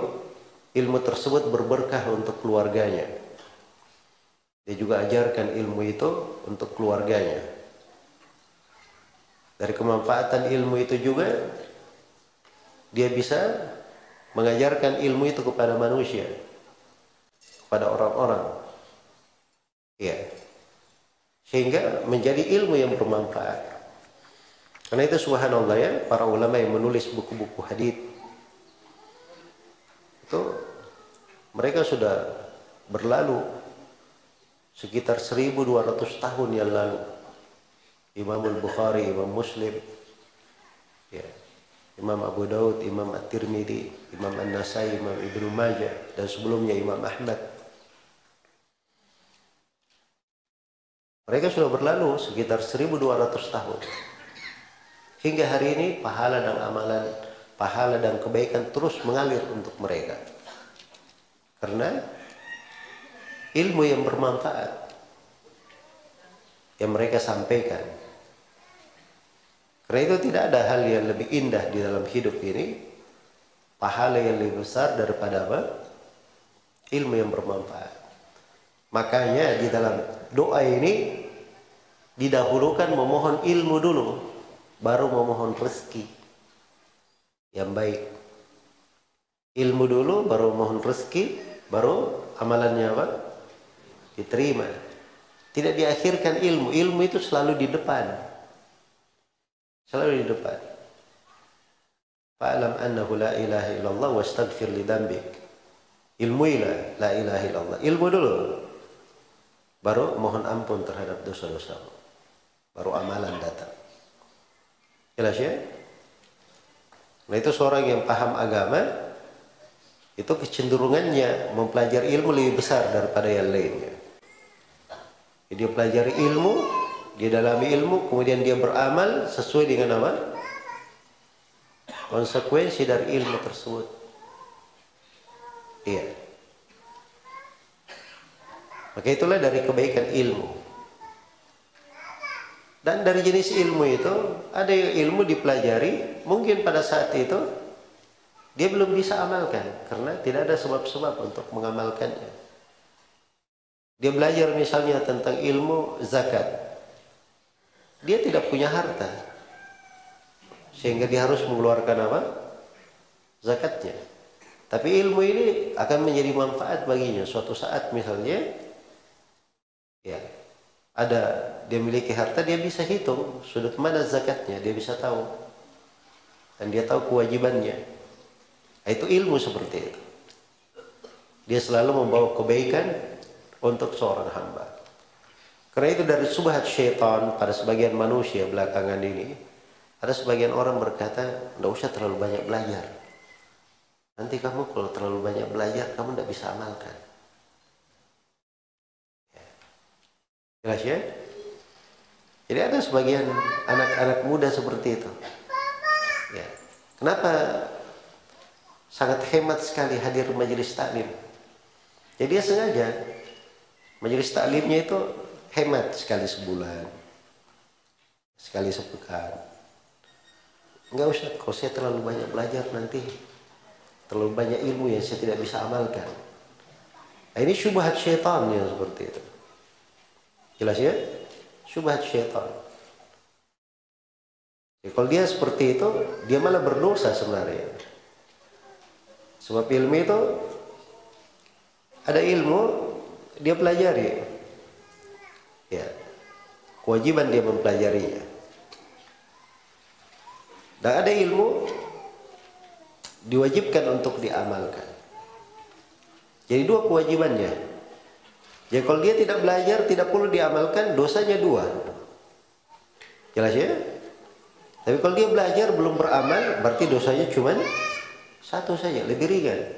ilmu tersebut berberkah untuk keluarganya. Dia juga ajarkan ilmu itu untuk keluarganya. Dari kemanfaatan ilmu itu juga, dia bisa mengajarkan ilmu itu kepada manusia, kepada orang-orang. Ya. Sehingga menjadi ilmu yang bermanfaat. Karena itu subhanallah ya, para ulama yang menulis buku-buku hadits itu mereka sudah berlalu sekitar 1200 tahun yang lalu. Imam Al-Bukhari, Imam Muslim, ya, Imam Abu Daud, Imam At-Tirmidzi, Imam An-Nasai, Imam Ibnu Majah, dan sebelumnya Imam Ahmad. Mereka sudah berlalu sekitar 1200 tahun. Hingga hari ini pahala dan amalan, pahala dan kebaikan terus mengalir untuk mereka. Karena ilmu yang bermanfaat yang mereka sampaikan. Karena itu tidak ada hal yang lebih indah di dalam hidup ini, pahala yang lebih besar daripada apa? Ilmu yang bermanfaat. Makanya di dalam doa ini didahulukan memohon ilmu dulu, baru memohon rezeki yang baik. Ilmu dulu, baru mohon rezeki, baru amalannya apa? Diterima. Tidak diakhirkan ilmu. Ilmu itu selalu di depan. Selalu di depan. Fa'lam annahu la ilaha illallah wastaghfir li dzambik. Ilmuilah la ilaha illallah. Ilmu dulu. Baru mohon ampun terhadap dosa-dosamu. Baru amalan datang. Jelas ya? Nah itu seorang yang paham agama, itu kecenderungannya mempelajari ilmu lebih besar daripada yang lainnya. Jadi dia pelajari ilmu, dia dalami ilmu, kemudian dia beramal sesuai dengan apa? Konsekuensi dari ilmu tersebut. Iya. Maka itulah dari kebaikan ilmu. Dan dari jenis ilmu itu, ada yang ilmu dipelajari, mungkin pada saat itu dia belum bisa amalkan karena tidak ada sebab-sebab untuk mengamalkannya. Dia belajar misalnya tentang ilmu zakat. Dia tidak punya harta, sehingga dia harus mengeluarkan apa? Zakatnya. Tapi ilmu ini akan menjadi manfaat baginya. Suatu saat misalnya, ya, ada dia memiliki harta, dia bisa hitung sudut mana zakatnya, dia bisa tahu. Dan dia tahu kewajibannya. Itu ilmu seperti itu. Dia selalu membawa kebaikan untuk seorang hamba. Karena itu dari subhat syaitan pada sebagian manusia belakangan ini, ada sebagian orang berkata, tidak usah terlalu banyak belajar. Nanti kamu kalau terlalu banyak belajar, kamu tidak bisa amalkan. Jelas ya? Jadi ada sebagian anak-anak muda seperti itu. Ya. Kenapa sangat hemat sekali hadir majelis taklim? Jadi dia sengaja majelis taklimnya itu hemat sekali sebulan, sekali sepekan. Enggak usah, kalau saya terlalu banyak belajar nanti terlalu banyak ilmu yang saya tidak bisa amalkan. Nah, ini syubhat syaitan yang seperti itu. Jelas ya? Syubhat syaitan. Ya, kalau dia seperti itu, dia malah berdosa sebenarnya. Sebab ilmu itu ada ilmu dia pelajari, ya, kewajiban dia mempelajarinya. Dan ada ilmu diwajibkan untuk diamalkan. Jadi dua kewajibannya. Jadi kalau dia tidak belajar, tidak perlu diamalkan, dosanya dua. Jelas ya? Tapi kalau dia belajar belum beramal, berarti dosanya cuma satu saja, lebih ringan.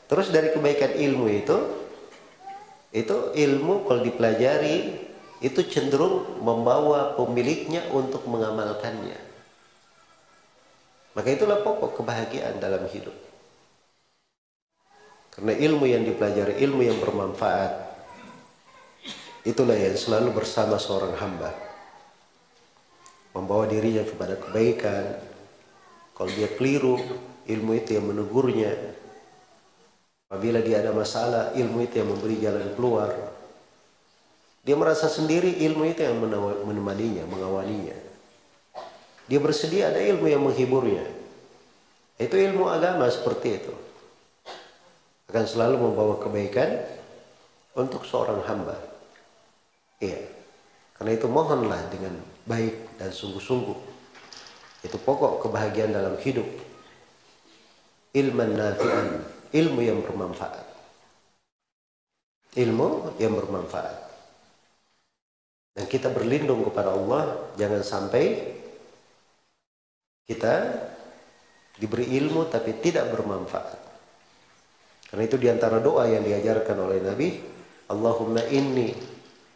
Terus dari kebaikan ilmu itu ilmu kalau dipelajari itu cenderung membawa pemiliknya untuk mengamalkannya. Maka itulah pokok kebahagiaan dalam hidup. Karena ilmu yang dipelajari, ilmu yang bermanfaat, itulah yang selalu bersama seorang hamba, membawa dirinya kepada kebaikan. Kalau dia keliru, ilmu itu yang menegurnya. Apabila dia ada masalah, ilmu itu yang memberi jalan keluar. Dia merasa sendiri, ilmu itu yang menemaninya, mengawalinya. Dia bersedia, ada ilmu yang menghiburnya. Itu ilmu agama seperti itu. Akan selalu membawa kebaikan untuk seorang hamba. Iya. Karena itu mohonlah dengan baik dan sungguh-sungguh. Itu pokok kebahagiaan dalam hidup. Ilman nafi'an, ilmu yang bermanfaat. Ilmu yang bermanfaat. Dan kita berlindung kepada Allah, jangan sampai kita diberi ilmu tapi tidak bermanfaat. Karena itu diantara doa yang diajarkan oleh Nabi, Allahumma inni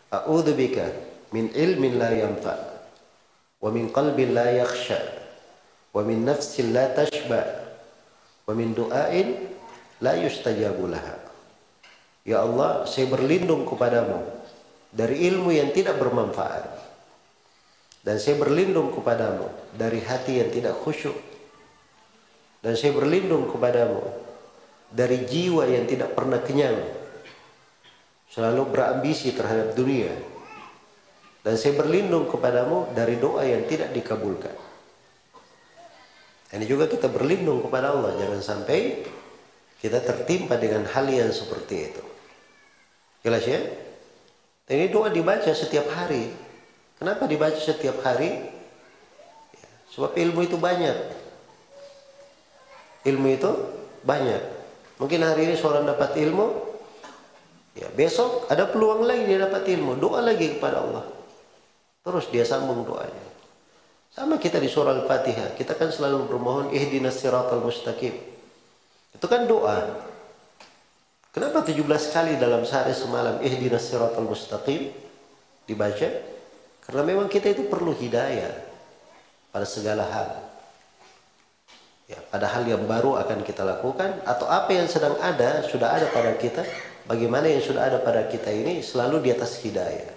a'udzubika min ilmin la yanfa' wa min qalbin la yakhsha wa min nafsin la tashba wa min du'ain la yustajabu laha. Ya Allah, saya berlindung kepadamu dari ilmu yang tidak bermanfaat, dan saya berlindung kepadamu dari hati yang tidak khusyuk, dan saya berlindung kepadamu dari jiwa yang tidak pernah kenyang, selalu berambisi terhadap dunia, dan saya berlindung kepadamu dari doa yang tidak dikabulkan. Ini juga kita berlindung kepada Allah, jangan sampai kita tertimpa dengan hal yang seperti itu. Jelas ya? Ini doa dibaca setiap hari. Kenapa dibaca setiap hari? Sebab ilmu itu banyak. Ilmu itu banyak. Mungkin hari ini seorang dapat ilmu, ya besok ada peluang lagi dia dapat ilmu, doa lagi kepada Allah. Terus dia sambung doanya. Sama kita di surah Al-Fatihah, kita kan selalu bermohon ihdinas siratal mustaqim. Itu kan doa. Kenapa 17 kali dalam sehari semalam ihdinas siratal mustaqim dibaca? Karena memang kita itu perlu hidayah pada segala hal. Ya, pada hal yang baru akan kita lakukan, atau apa yang sedang ada, sudah ada pada kita, bagaimana yang sudah ada pada kita ini selalu di atas hidayah.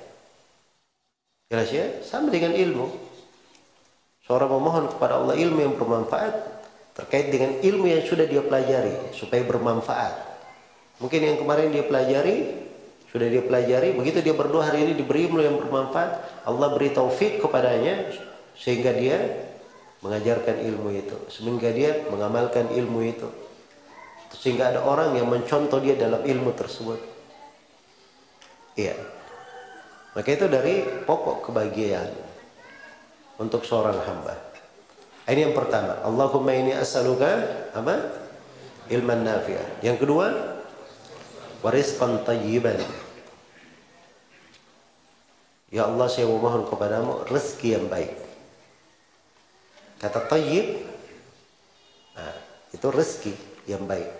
Jelas ya? Sama dengan ilmu. Seorang memohon kepada Allah ilmu yang bermanfaat terkait dengan ilmu yang sudah dia pelajari supaya bermanfaat. Mungkin yang kemarin dia pelajari, sudah dia pelajari, begitu dia berdoa hari ini diberi ilmu yang bermanfaat, Allah beri taufik kepadanya sehingga dia mengajarkan ilmu itu, sehingga dia mengamalkan ilmu itu, sehingga ada orang yang mencontoh dia dalam ilmu tersebut. Iya. Maka itu dari pokok kebahagiaan untuk seorang hamba. Ini yang pertama. Allahumma inni as'aluka apa? Ilman nafi'ah. Yang kedua, warizqan thayyiban. Ya Allah, saya memohon kepadamu rezeki yang baik. Kata thayyib, nah, itu rezeki yang baik.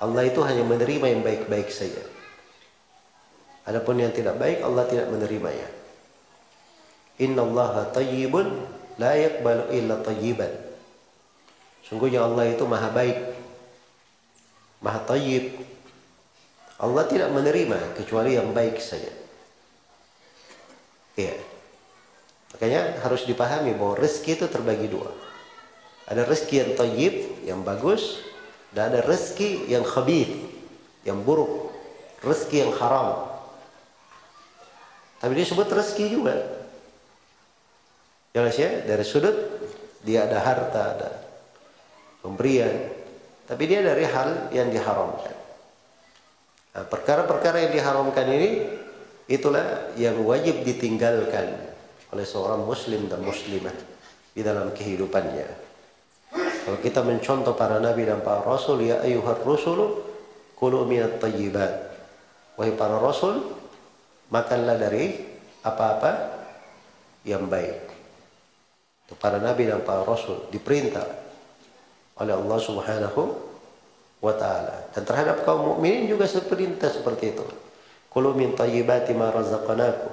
Allah itu hanya menerima yang baik-baik saja. Adapun yang tidak baik, Allah tidak menerimanya. Innallaha thayyibun la yaqbalu illa thayyiban. Sungguhnya Allah itu maha baik, maha thayyib. Allah tidak menerima kecuali yang baik saja. Iya. Makanya harus dipahami bahwa rezeki itu terbagi dua. Ada rezeki yang thayyib, yang bagus, dan ada rezeki yang khabith, yang buruk, rezeki yang haram. Tapi disebut rezeki juga. Jelas ya, dari sudut dia ada harta, ada pemberian, tapi dia dari hal yang diharamkan. Nah, perkara-perkara yang diharamkan ini itulah yang wajib ditinggalkan oleh seorang muslim dan muslimah di dalam kehidupannya. Kalau kita mencontoh para nabi dan para rasul, ya ayyuhar rusulu kulu minat thayyibat. Wahai para rasul, makanlah dari apa-apa yang baik. Itu para nabi dan para rasul diperintah oleh Allah Subhanahu wa taala. Dan terhadap kaum mukminin juga perintah seperti itu. Kulu min thayyibati ma razaqnakum.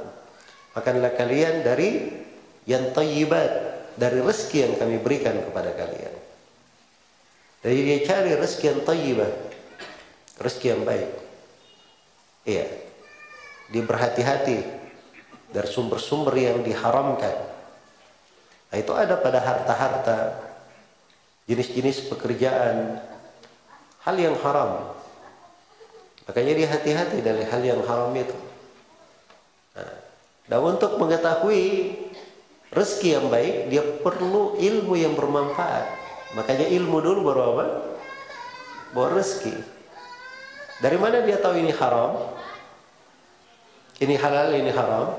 Makanlah kalian dari yang thayyibat, dari rezeki yang kami berikan kepada kalian. Jadi dia cari rezeki yang thayyibah, rezeki yang baik. Iya. Dia berhati-hati dari sumber-sumber yang diharamkan. Nah, itu ada pada harta-harta, jenis-jenis pekerjaan, hal yang haram. Makanya dia hati-hati dari hal yang haram itu. Nah, dan untuk mengetahui rezeki yang baik, dia perlu ilmu yang bermanfaat. Makanya ilmu dulu baru apa? Baru rezeki. Dari mana dia tahu ini haram? Ini halal, ini haram?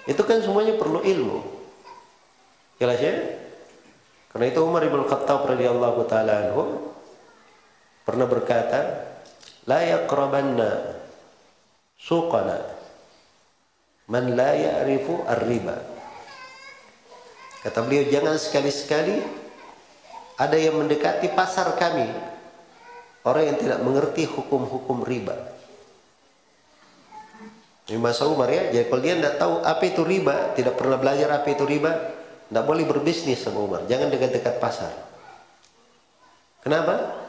Itu kan semuanya perlu ilmu. Jelas ya? Karena itu Umar ibn Khattab radhiyallahu taala anhu pernah berkata, "La yaqrabanna suqana man la ya'rifu ar-riba." Kata beliau, jangan sekali-sekali ada yang mendekati pasar kami orang yang tidak mengerti hukum-hukum riba. Ini masa Umar ya. Jadi kalau dia tidak tahu apa itu riba, tidak pernah belajar apa itu riba, tidak boleh berbisnis sama Umar. Jangan dekat-dekat pasar. Kenapa?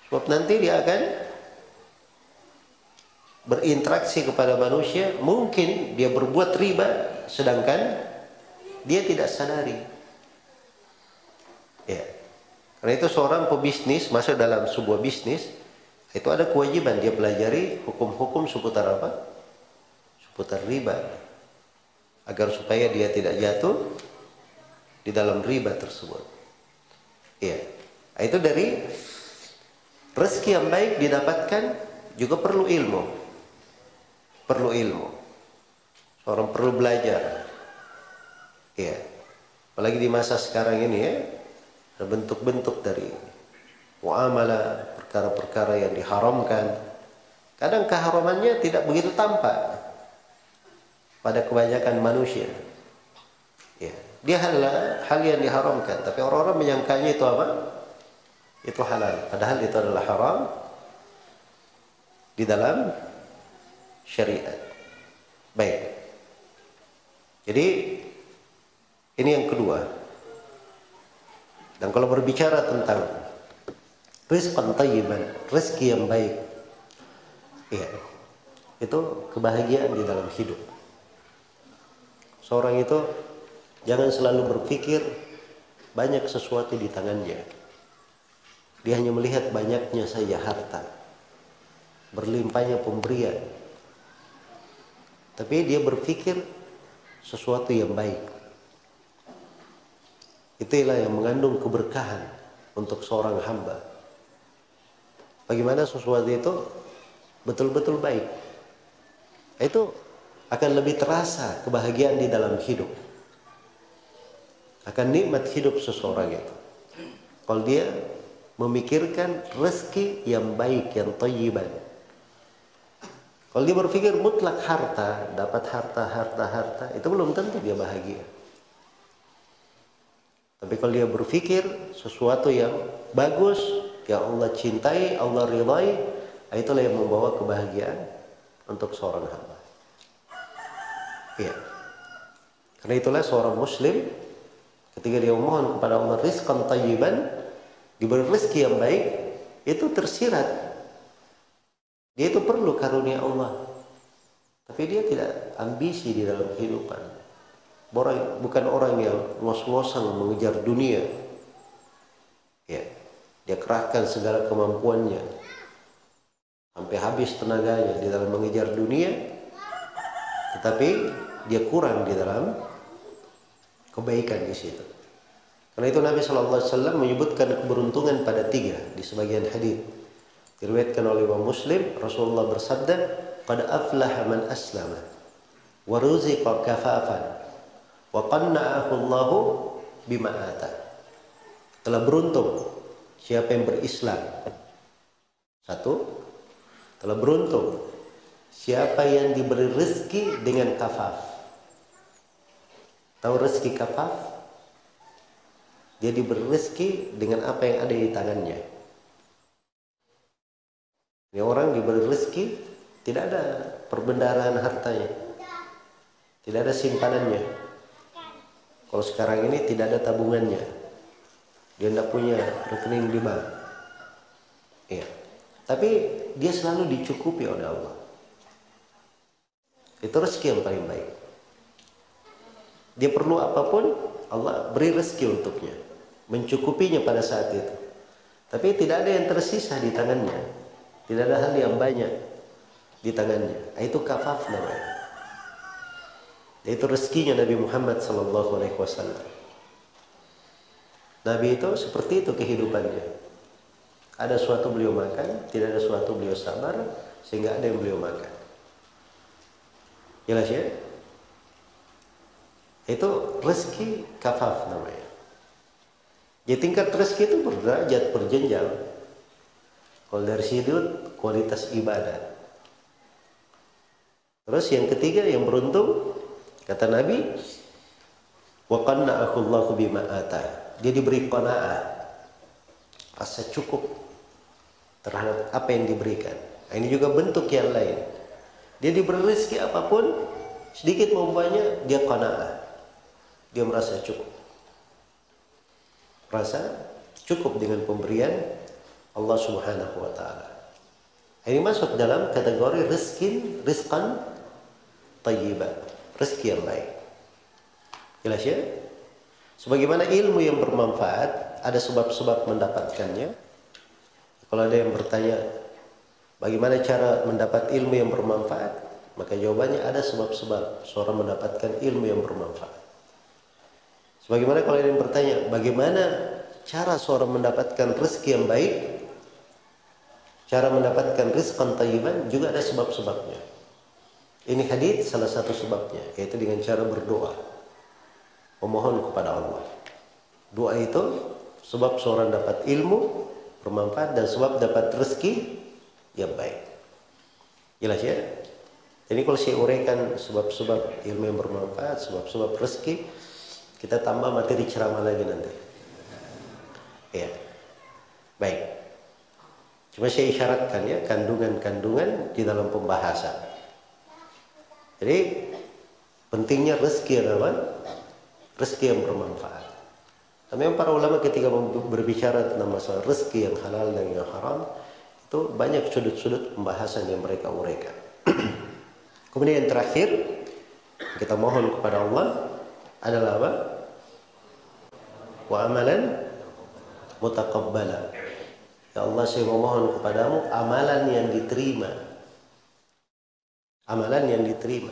Sebab nanti dia akan berinteraksi kepada manusia. Mungkin dia berbuat riba, sedangkan dia tidak sadari. Ya. Karena itu seorang pebisnis masuk dalam sebuah bisnis, itu ada kewajiban dia pelajari hukum-hukum seputar apa? Seputar riba, agar supaya dia tidak jatuh di dalam riba tersebut. Iya. Nah, itu dari rezeki yang baik didapatkan juga perlu ilmu. Perlu ilmu. Seorang perlu belajar. Iya. Apalagi di masa sekarang ini ya, ada bentuk-bentuk dari muamalah, perkara-perkara yang diharamkan. Kadang keharamannya tidak begitu tampak pada kebanyakan manusia. Ya, dia hal yang diharamkan, tapi orang-orang menyangkanya itu apa? Itu halal. Padahal itu adalah haram di dalam syariat. Baik. Jadi ini yang kedua. Dan kalau berbicara tentang rizqan thayyiban, rezeki yang baik, ya, itu kebahagiaan di dalam hidup. Seorang itu jangan selalu berpikir banyak sesuatu di tangannya. Dia hanya melihat banyaknya saja harta, berlimpahnya pemberian. Tapi dia berpikir sesuatu yang baik. Itulah yang mengandung keberkahan untuk seorang hamba. Bagaimana sesuatu itu betul-betul baik. Itu akan lebih terasa kebahagiaan di dalam hidup. Akan nikmat hidup seseorang itu. Kalau dia memikirkan rezeki yang baik, yang thayyiban. Kalau dia berpikir mutlak harta, dapat harta, itu belum tentu dia bahagia. Tapi kalau dia berpikir sesuatu yang bagus, yang Allah cintai, Allah ridhai, itulah yang membawa kebahagiaan untuk seorang hamba. Ya. Karena itulah seorang muslim ketika dia memohon kepada Allah rizqan thayyiban, diberi rezeki yang baik, itu tersirat. Dia itu perlu karunia Allah. Tapi dia tidak ambisi di dalam kehidupan. Bukan orang yang ngos-ngosan mengejar dunia. Ya. Dia kerahkan segala kemampuannya sampai habis tenaganya di dalam mengejar dunia, tetapi dia kurang di dalam kebaikan di situ. Karena itu Nabi SAW menyebutkan keberuntungan pada 3 di sebagian hadis. Diriwayatkan oleh Imam Muslim, Rasulullah bersabda, "Qad aflaha man aslama wa ruziqa kafafan wa qanna'ahu Allahu bima ata." Telah beruntung siapa yang berislam. 1, telah beruntung siapa yang diberi rezeki dengan kafaf. Tahu rezeki kafaf? Dia diberi rezeki dengan apa yang ada di tangannya. Ini orang diberi rezeki, tidak ada perbendaharaan hartanya, tidak ada simpanannya. Kalau sekarang ini tidak ada tabungannya, dia tidak punya rekening di bank. Iya. Tapi dia selalu dicukupi oleh Allah. Itu rezeki yang paling baik. Dia perlu apapun, Allah beri rezeki untuknya, mencukupinya pada saat itu. Tapi tidak ada yang tersisa di tangannya, tidak ada hal yang banyak di tangannya. Itu kafaf namanya. Itu rezekinya Nabi Muhammad SAW. Nabi itu seperti itu kehidupannya. Ada suatu beliau makan, tidak ada suatu beliau sabar, sehingga ada yang beliau makan. Jelas ya? Itu rezeki kafaf namanya. Di tingkat rezeki itu berderajat, berjenjang. Kalau dari sudut kualitas ibadah. Terus yang ketiga yang beruntung, kata Nabi, wa qanna'ahu Allahu bima ata. Dia diberi qanaah, rasa cukup terhadap apa yang diberikan. Nah, ini juga bentuk yang lain. Dia diberi rezeki apapun, sedikit maupun banyak, dia qanaah. Dia merasa cukup. Merasa cukup dengan pemberian Allah Subhanahu wa taala. Ini masuk dalam kategori rizqan thayyiban, rezeki yang baik. Jelas ya? Sebagaimana ilmu yang bermanfaat, ada sebab-sebab mendapatkannya. Kalau ada yang bertanya, bagaimana cara mendapat ilmu yang bermanfaat? Maka jawabannya ada sebab-sebab seorang mendapatkan ilmu yang bermanfaat. Sebagaimana kalau ada yang bertanya, bagaimana cara seorang mendapatkan rezeki yang baik? Cara mendapatkan rizqan thayyiban juga ada sebab-sebabnya. Ini hadits salah satu sebabnya, yaitu dengan cara berdoa, memohon kepada Allah. Doa itu sebab seorang dapat ilmu bermanfaat dan sebab dapat rezeki yang baik. Jelas ya? Jadi kalau saya uraikan sebab-sebab ilmu yang bermanfaat, sebab-sebab rezeki, kita tambah materi ceramah lagi nanti. Ya, baik. Cuma saya isyaratkan ya kandungan-kandungan di dalam pembahasan. Jadi pentingnya rezeki adalah rezeki yang bermanfaat. Tapi para ulama ketika berbicara tentang masalah rezeki yang halal dan yang haram, itu banyak sudut-sudut pembahasan yang mereka uraikan. Kemudian yang terakhir kita mohon kepada Allah adalah apa? Wa amalan mutaqabbala. Ya Allah, saya memohon kepadamu amalan yang diterima. Amalan yang diterima.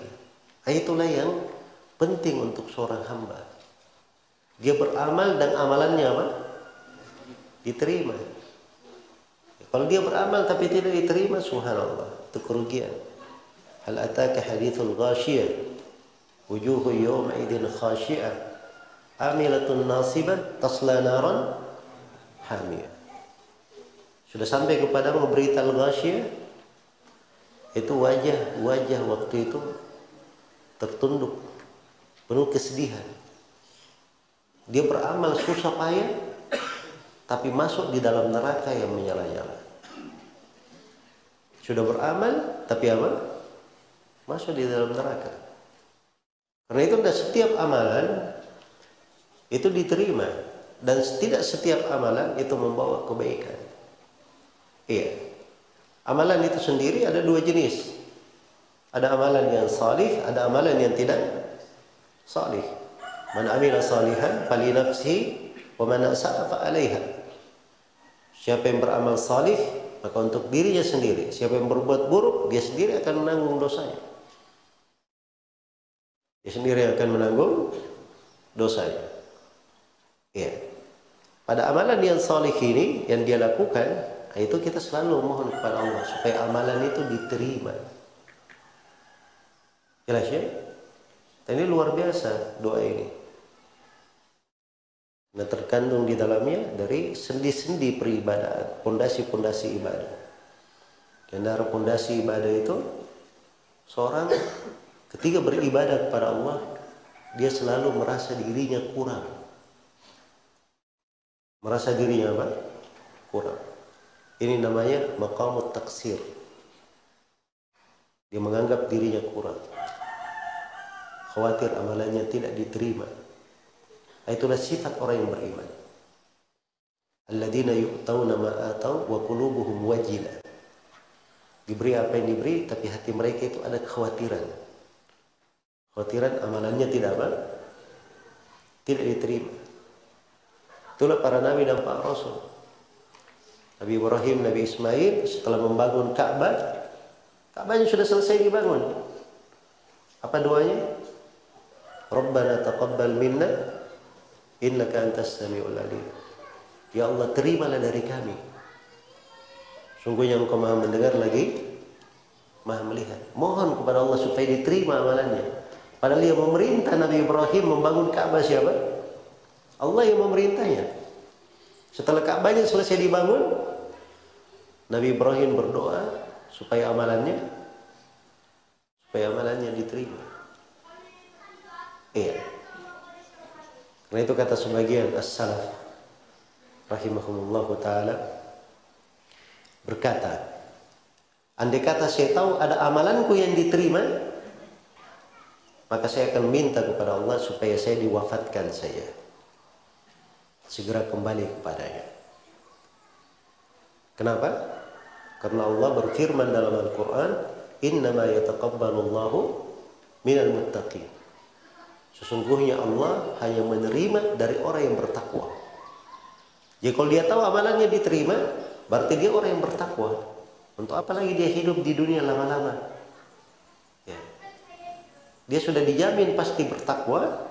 Itulah yang penting untuk seorang hamba. Dia beramal dan amalannya apa? Diterima. Kalau dia beramal tapi tidak diterima, subhanallah, itu kerugian. Hal ataka hadithul ghashiyah, wujuhu yawma idin khashi'ah, amilatun nasiban tasla naran hamiyah. Sudah sampai kepadamu berita al-ghasyiyah, itu wajah waktu itu tertunduk, penuh kesedihan. Dia beramal susah payah, tapi masuk di dalam neraka yang menyala-nyala. Sudah beramal, tapi apa? Masuk di dalam neraka. Karena itu tidak setiap amalan itu diterima, dan tidak setiap amalan itu membawa kebaikan. Iya. Amalan itu sendiri ada 2 jenis. Ada amalan yang salih, ada amalan yang tidak salih. Man amila salihan fali nafsihi wa man asa'a fa 'alaiha. Siapa yang beramal salih, maka untuk dirinya sendiri. Siapa yang berbuat buruk, dia sendiri akan menanggung dosanya. Dia sendiri akan menanggung dosanya. Iya. pada amalan yang salih ini yang dia lakukan, itu kita selalu mohon kepada Allah supaya amalan itu diterima. Jelas ya? Dan ini luar biasa doa ini. Nah, terkandung di dalamnya dari sendi-sendi peribadahan, pondasi-pondasi ibadah. Di antara pondasi ibadah itu, seorang ketika beribadah kepada Allah, dia selalu merasa dirinya kurang. Merasa dirinya apa? Kurang. Ini namanya maqamut taksir. Dia menganggap dirinya kurang. Khawatir amalannya tidak diterima. Itulah sifat orang yang beriman. Alladzina yu'tawna ma ataw wa qulubuhum wajilah. Diberi apa yang diberi, tapi hati mereka itu ada kekhawatiran. Kekhawatiran amalannya tidak apa? Tidak diterima. Itulah para nabi dan para rasul. Nabi Ibrahim, Nabi Ismail setelah membangun Ka'bah, Ka'bahnya sudah selesai dibangun. Apa doanya? Rabbana taqabbal minna innaka antas samiul alim. Ya Allah, terimalah dari kami. Sungguhnya Engkau Maha mendengar lagi Maha melihat. Mohon kepada Allah supaya diterima amalannya. Padahal yang memerintah Nabi Ibrahim membangun Ka'bah siapa? Allah yang memerintahnya. Setelah Ka'bahnya selesai dibangun, Nabi Ibrahim berdoa supaya amalannya diterima. Iya. Karena itu kata sebagian as-salaf rahimahumullah ta'ala berkata, andai kata saya tahu ada amalanku yang diterima, maka saya akan minta kepada Allah supaya saya diwafatkan saja, segera kembali kepadanya. Kenapa? Karena Allah berfirman dalam Al-Quran, innama yataqabbalullahu minal muttaqin. Sesungguhnya Allah hanya menerima dari orang yang bertakwa. Jadi kalau dia tahu amalannya diterima, berarti dia orang yang bertakwa. Untuk apa lagi dia hidup di dunia lama-lama? Ya. Dia sudah dijamin pasti bertakwa.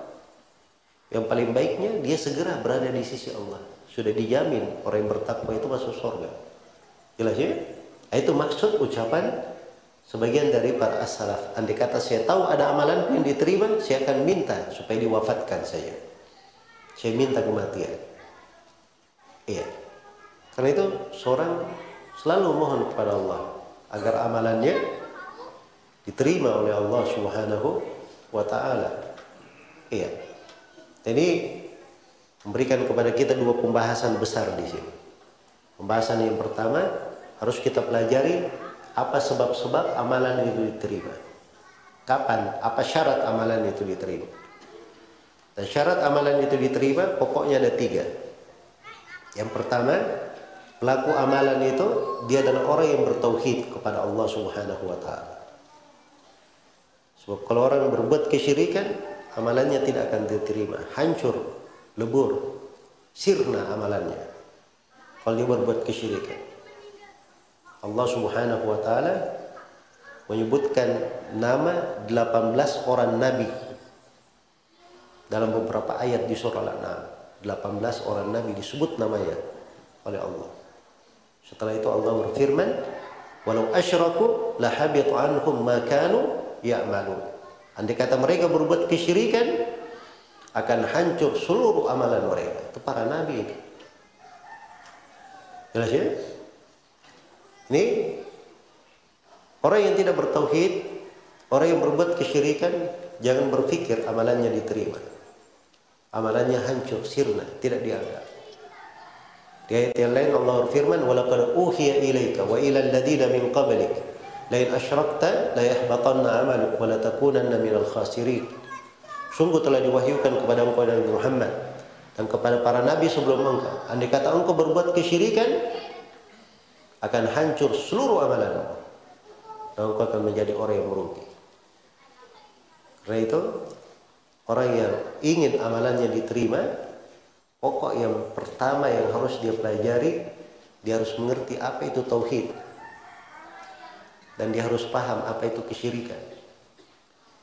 Yang paling baiknya dia segera berada di sisi Allah. Sudah dijamin orang yang bertakwa itu masuk surga. Jelas ya? Itu maksud ucapan sebagian dari para as-salaf. Andai kata saya tahu ada amalan yang diterima, saya akan minta supaya diwafatkan saya. Saya minta kematian. Iya. Karena itu seorang selalu mohon kepada Allah agar amalannya diterima oleh Allah Subhanahu wa taala. Iya. Jadi memberikan kepada kita dua pembahasan besar di sini. Pembahasan yang pertama, harus kita pelajari apa sebab-sebab amalan itu diterima. Kapan? Apa syarat amalan itu diterima? Dan syarat amalan itu diterima pokoknya ada 3. Yang pertama, pelaku amalan itu dia adalah orang yang bertauhid kepada Allah Subhanahu wa taala. Sebab kalau orang berbuat kesyirikan, amalannya tidak akan diterima, hancur, lebur, sirna amalannya. Kalau dia berbuat kesyirikan. Allah Subhanahu wa taala menyebutkan nama 18 orang nabi dalam beberapa ayat di surah Al-An'am. 18 orang nabi disebut namanya oleh Allah. Setelah itu Allah berfirman, "Walau asyraku lahabita anhum ma kanu ya'malun." Andai kata mereka berbuat kesyirikan, akan hancur seluruh amalan mereka. Itu para nabi. Jelas ya? Ini orang yang tidak bertauhid, orang yang berbuat kesyirikan, jangan berpikir amalannya diterima. Amalannya hancur, sirna, tidak dianggap. Di ayat yang lain Allah berfirman, "Walaqad uhiya ilaika wa ilal ladzina min qablik la in asyrakta la yahbatanna 'amaluk wa la takunanna minal khasirin." Sungguh telah diwahyukan kepada engkau Nabi Muhammad dan kepada para nabi sebelum engkau, andai kata engkau berbuat kesyirikan, akan hancur seluruh amalanmu dan engkau akan menjadi orang yang merugi. Karena itu orang yang ingin amalannya diterima, pokok yang pertama yang harus dia pelajari, dia harus mengerti apa itu tauhid dan dia harus paham apa itu kesyirikan.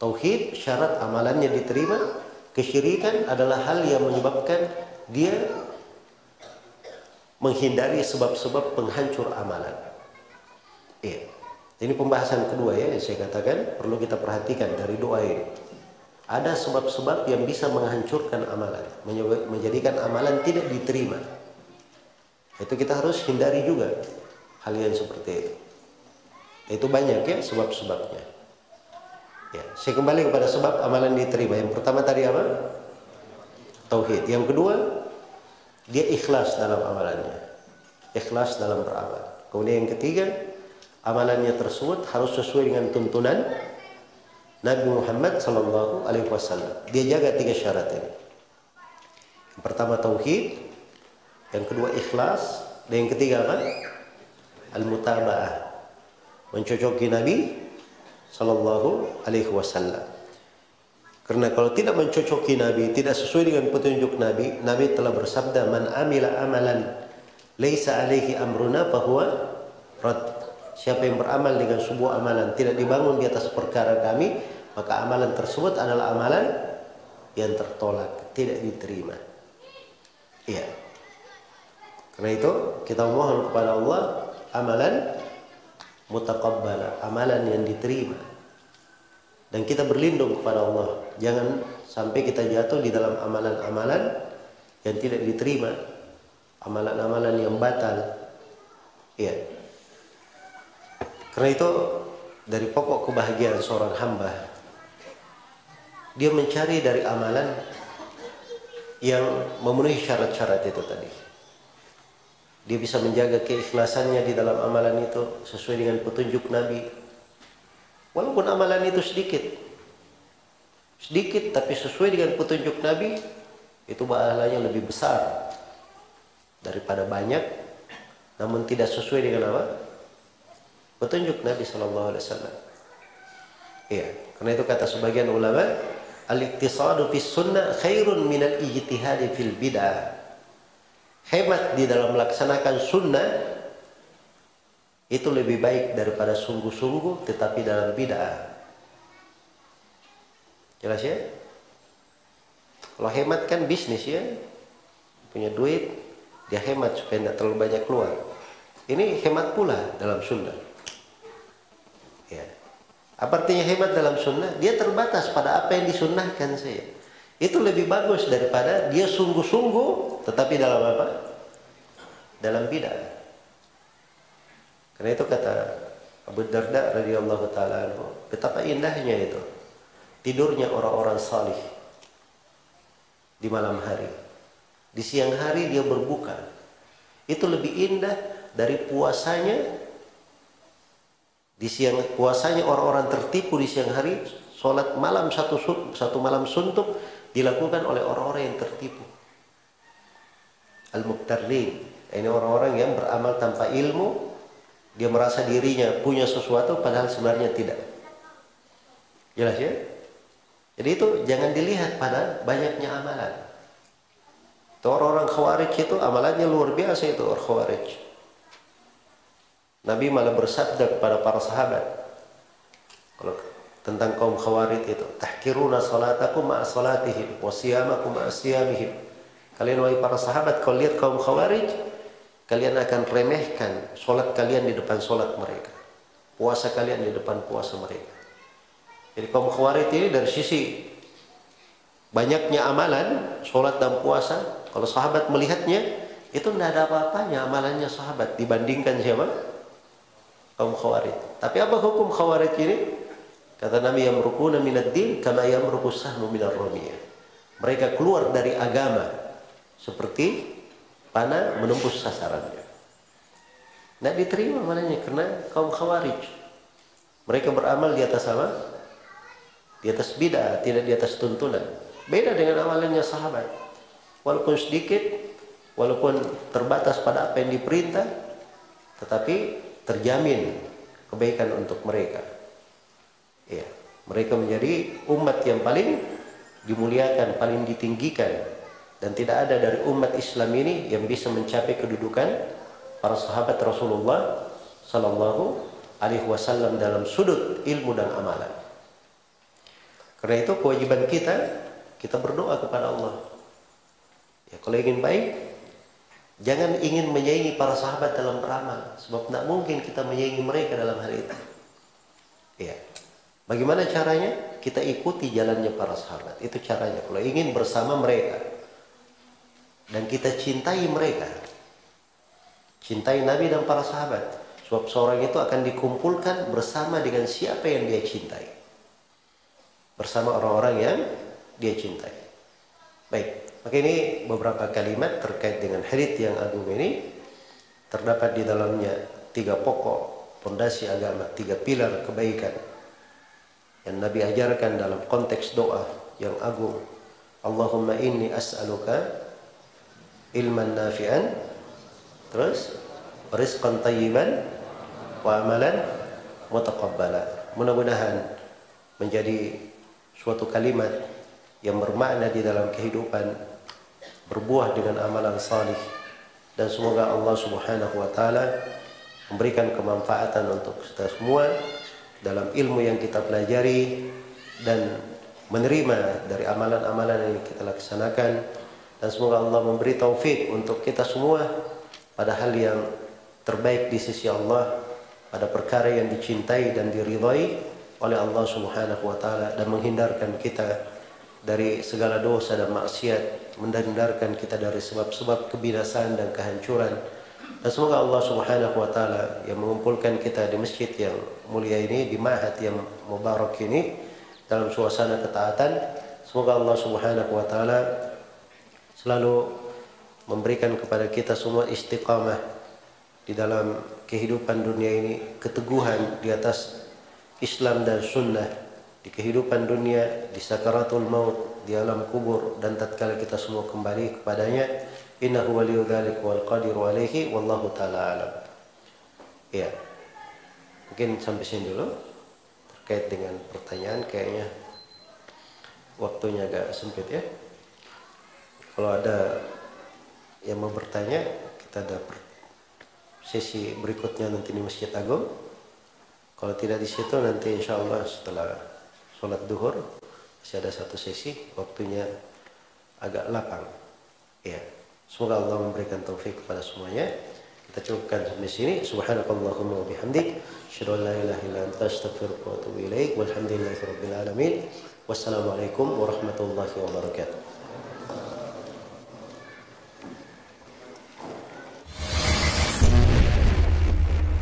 Tauhid syarat amalannya diterima, kesyirikan adalah hal yang menyebabkan dia menghindari sebab-sebab penghancur amalan. Iya. Ini pembahasan kedua ya yang saya katakan perlu kita perhatikan dari doa ini. Ada sebab-sebab yang bisa menghancurkan amalan, menjadikan amalan tidak diterima. Itu kita harus hindari juga hal yang seperti itu. Itu banyak ya sebab-sebabnya. Ya, saya kembali kepada sebab amalan diterima. Yang pertama tadi apa? Tauhid. Yang kedua, dia ikhlas dalam amalannya. Ikhlas dalam beramal. Kemudian yang ketiga, amalannya tersebut harus sesuai dengan tuntunan Nabi Muhammad sallallahu alaihi wasallam. Dia jaga 3 syarat ini. Yang pertama tauhid, yang kedua ikhlas, dan yang ketiga apa? Al-mutaba'ah. Mencocoki Nabi sallallahu alaihi wasallam. Karena kalau tidak mencocoki Nabi, tidak sesuai dengan petunjuk Nabi, Nabi telah bersabda, "Man amila amalan laisa alaihi amruna fahuwa rad." Siapa yang beramal dengan sebuah amalan tidak dibangun di atas perkara kami, maka amalan tersebut adalah amalan yang tertolak, tidak diterima. Iya. Karena itu kita mohon kepada Allah amalan mutaqabbala, amalan yang diterima. Dan kita berlindung kepada Allah, jangan sampai kita jatuh di dalam amalan-amalan yang tidak diterima, amalan-amalan yang batal. Iya. Karena itu dari pokok kebahagiaan seorang hamba, dia mencari dari amalan yang memenuhi syarat-syarat itu tadi. Dia bisa menjaga keikhlasannya di dalam amalan itu sesuai dengan petunjuk Nabi. Walaupun amalan itu sedikit tapi sesuai dengan petunjuk Nabi, itu pahalanya lebih besar daripada banyak namun tidak sesuai dengan apa? Petunjuk Nabi sallallahu alaihi wasallam. Iya, karena itu kata sebagian ulama, al-iktisadu fis sunnah khairun minal ijtihadi fil bid'ah. Hemat di dalam melaksanakan sunnah itu lebih baik daripada sungguh-sungguh tetapi dalam bid'ah. Jelas ya? Kalau hemat kan bisnis ya, punya duit dia hemat supaya tidak terlalu banyak keluar. Ini hemat pula dalam sunnah. Ya. Apa artinya hemat dalam sunnah? Dia terbatas pada apa yang disunnahkan saja. Itu lebih bagus daripada dia sungguh-sungguh tetapi dalam apa? Dalam bid'ah. Karena itu kata Abu Darda radhiyallahu taala anhu, betapa indahnya itu tidurnya orang-orang salih di malam hari. Di siang hari dia berbuka. Itu lebih indah dari puasanya. Di siang puasanya orang-orang tertipu di siang hari, sholat malam satu malam suntuk dilakukan oleh orang-orang yang tertipu. Al-muqtarrin, ini orang-orang yang beramal tanpa ilmu, dia merasa dirinya punya sesuatu padahal sebenarnya tidak. Jelas ya? Jadi itu jangan dilihat pada banyaknya amalan. Itu orang-orang Khawarij itu amalannya luar biasa itu orang Khawarij. Nabi malah bersabda kepada para sahabat kalau tentang kaum Khawarij itu, tahkiruna salatakum ma'a salatihim wa siyamakum ma'a siyamihim. Kalian wahai para sahabat, kalau lihat kaum Khawarij, kalian akan remehkan solat kalian di depan solat mereka, puasa kalian di depan puasa mereka. Jadi kaum Khawarij ini dari sisi banyaknya amalan, solat dan puasa, kalau sahabat melihatnya itu tidak ada apa-apanya amalannya sahabat dibandingkan siapa? Kaum Khawarij. Tapi apa hukum Khawarij ini? Kata Nabi, yamruquna minad din kama yamruqu sahmu minar ramiyah. Mereka keluar dari agama seperti panah menembus sasarannya. Tidak diterima amalannya karena kaum Khawarij. Mereka beramal di atas apa? Di atas bid'ah, tidak di atas tuntunan. Beda dengan amalannya sahabat. Walaupun sedikit, walaupun terbatas pada apa yang diperintah, tetapi terjamin kebaikan untuk mereka. Ya, mereka menjadi umat yang paling dimuliakan, paling ditinggikan, dan tidak ada dari umat Islam ini yang bisa mencapai kedudukan para sahabat Rasulullah sallallahu alaihi wasallam dalam sudut ilmu dan amalan. Karena itu kewajiban kita berdoa kepada Allah. Ya, kalau ingin baik, Jangan ingin menyaingi para sahabat dalam beramal, sebab tidak mungkin kita menyaingi mereka dalam hal itu. Ya. Bagaimana caranya? Kita ikuti jalannya para sahabat. Itu caranya. Kalau ingin bersama mereka dan kita cintai mereka, cintai Nabi dan para sahabat. Sebab seorang itu akan dikumpulkan bersama dengan siapa yang dia cintai. Bersama orang-orang yang dia cintai. Baik, maka ini beberapa kalimat terkait dengan hadits yang agung ini. Terdapat di dalamnya 3 pokok pondasi agama, 3 pilar kebaikan yang Nabi ajarkan dalam konteks doa yang agung. Allahumma inni as'aluka ilman nafi'an, terus rizqan tayyiban wa amalan mutaqabbala. Mudah-mudahan menjadi suatu kalimat yang bermakna di dalam kehidupan, berbuah dengan amalan salih, dan semoga Allah Subhanahu wa taala memberikan kemanfaatan untuk kita semua dalam ilmu yang kita pelajari dan menerima dari amalan-amalan yang kita laksanakan, dan semoga Allah memberi taufik untuk kita semua pada hal yang terbaik di sisi Allah, pada perkara yang dicintai dan diridhai oleh Allah Subhanahu wa taala, dan menghindarkan kita dari segala dosa dan maksiat, menghindarkan kita dari sebab-sebab kebinasaan dan kehancuran. Dan semoga Allah Subhanahu wa taala yang mengumpulkan kita di masjid yang mulia ini, di ma'had yang mubarak ini, dalam suasana ketaatan, semoga Allah Subhanahu wa taala selalu memberikan kepada kita semua istiqamah di dalam kehidupan dunia ini, keteguhan di atas Islam dan sunnah, di kehidupan dunia, di sakaratul maut, di alam kubur, dan tatkala kita semua kembali kepadanya. Innahu waliyyu dzalika wal qadiru alaihi wallahu taala alam. Ya. Mungkin sampai sini dulu terkait dengan pertanyaan, kayaknya waktunya agak sempit ya. Kalau ada yang mau bertanya, kita ada sesi berikutnya nanti di Masjid Agung. Kalau tidak di situ, nanti insya Allah setelah sholat duhur masih ada 1 sesi, waktunya agak lapang. Ya, semoga Allah memberikan taufik kepada semuanya. Kita cukupkan sampai sini. Subhanakallahumma wa bihamdik, asyhadu an la ilaha illa anta, astaghfiruka wa atubu ilaik. Walhamdulillahirabbil alamin. Wassalamualaikum warahmatullahi wabarakatuh.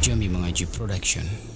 Jami Mengaji Production.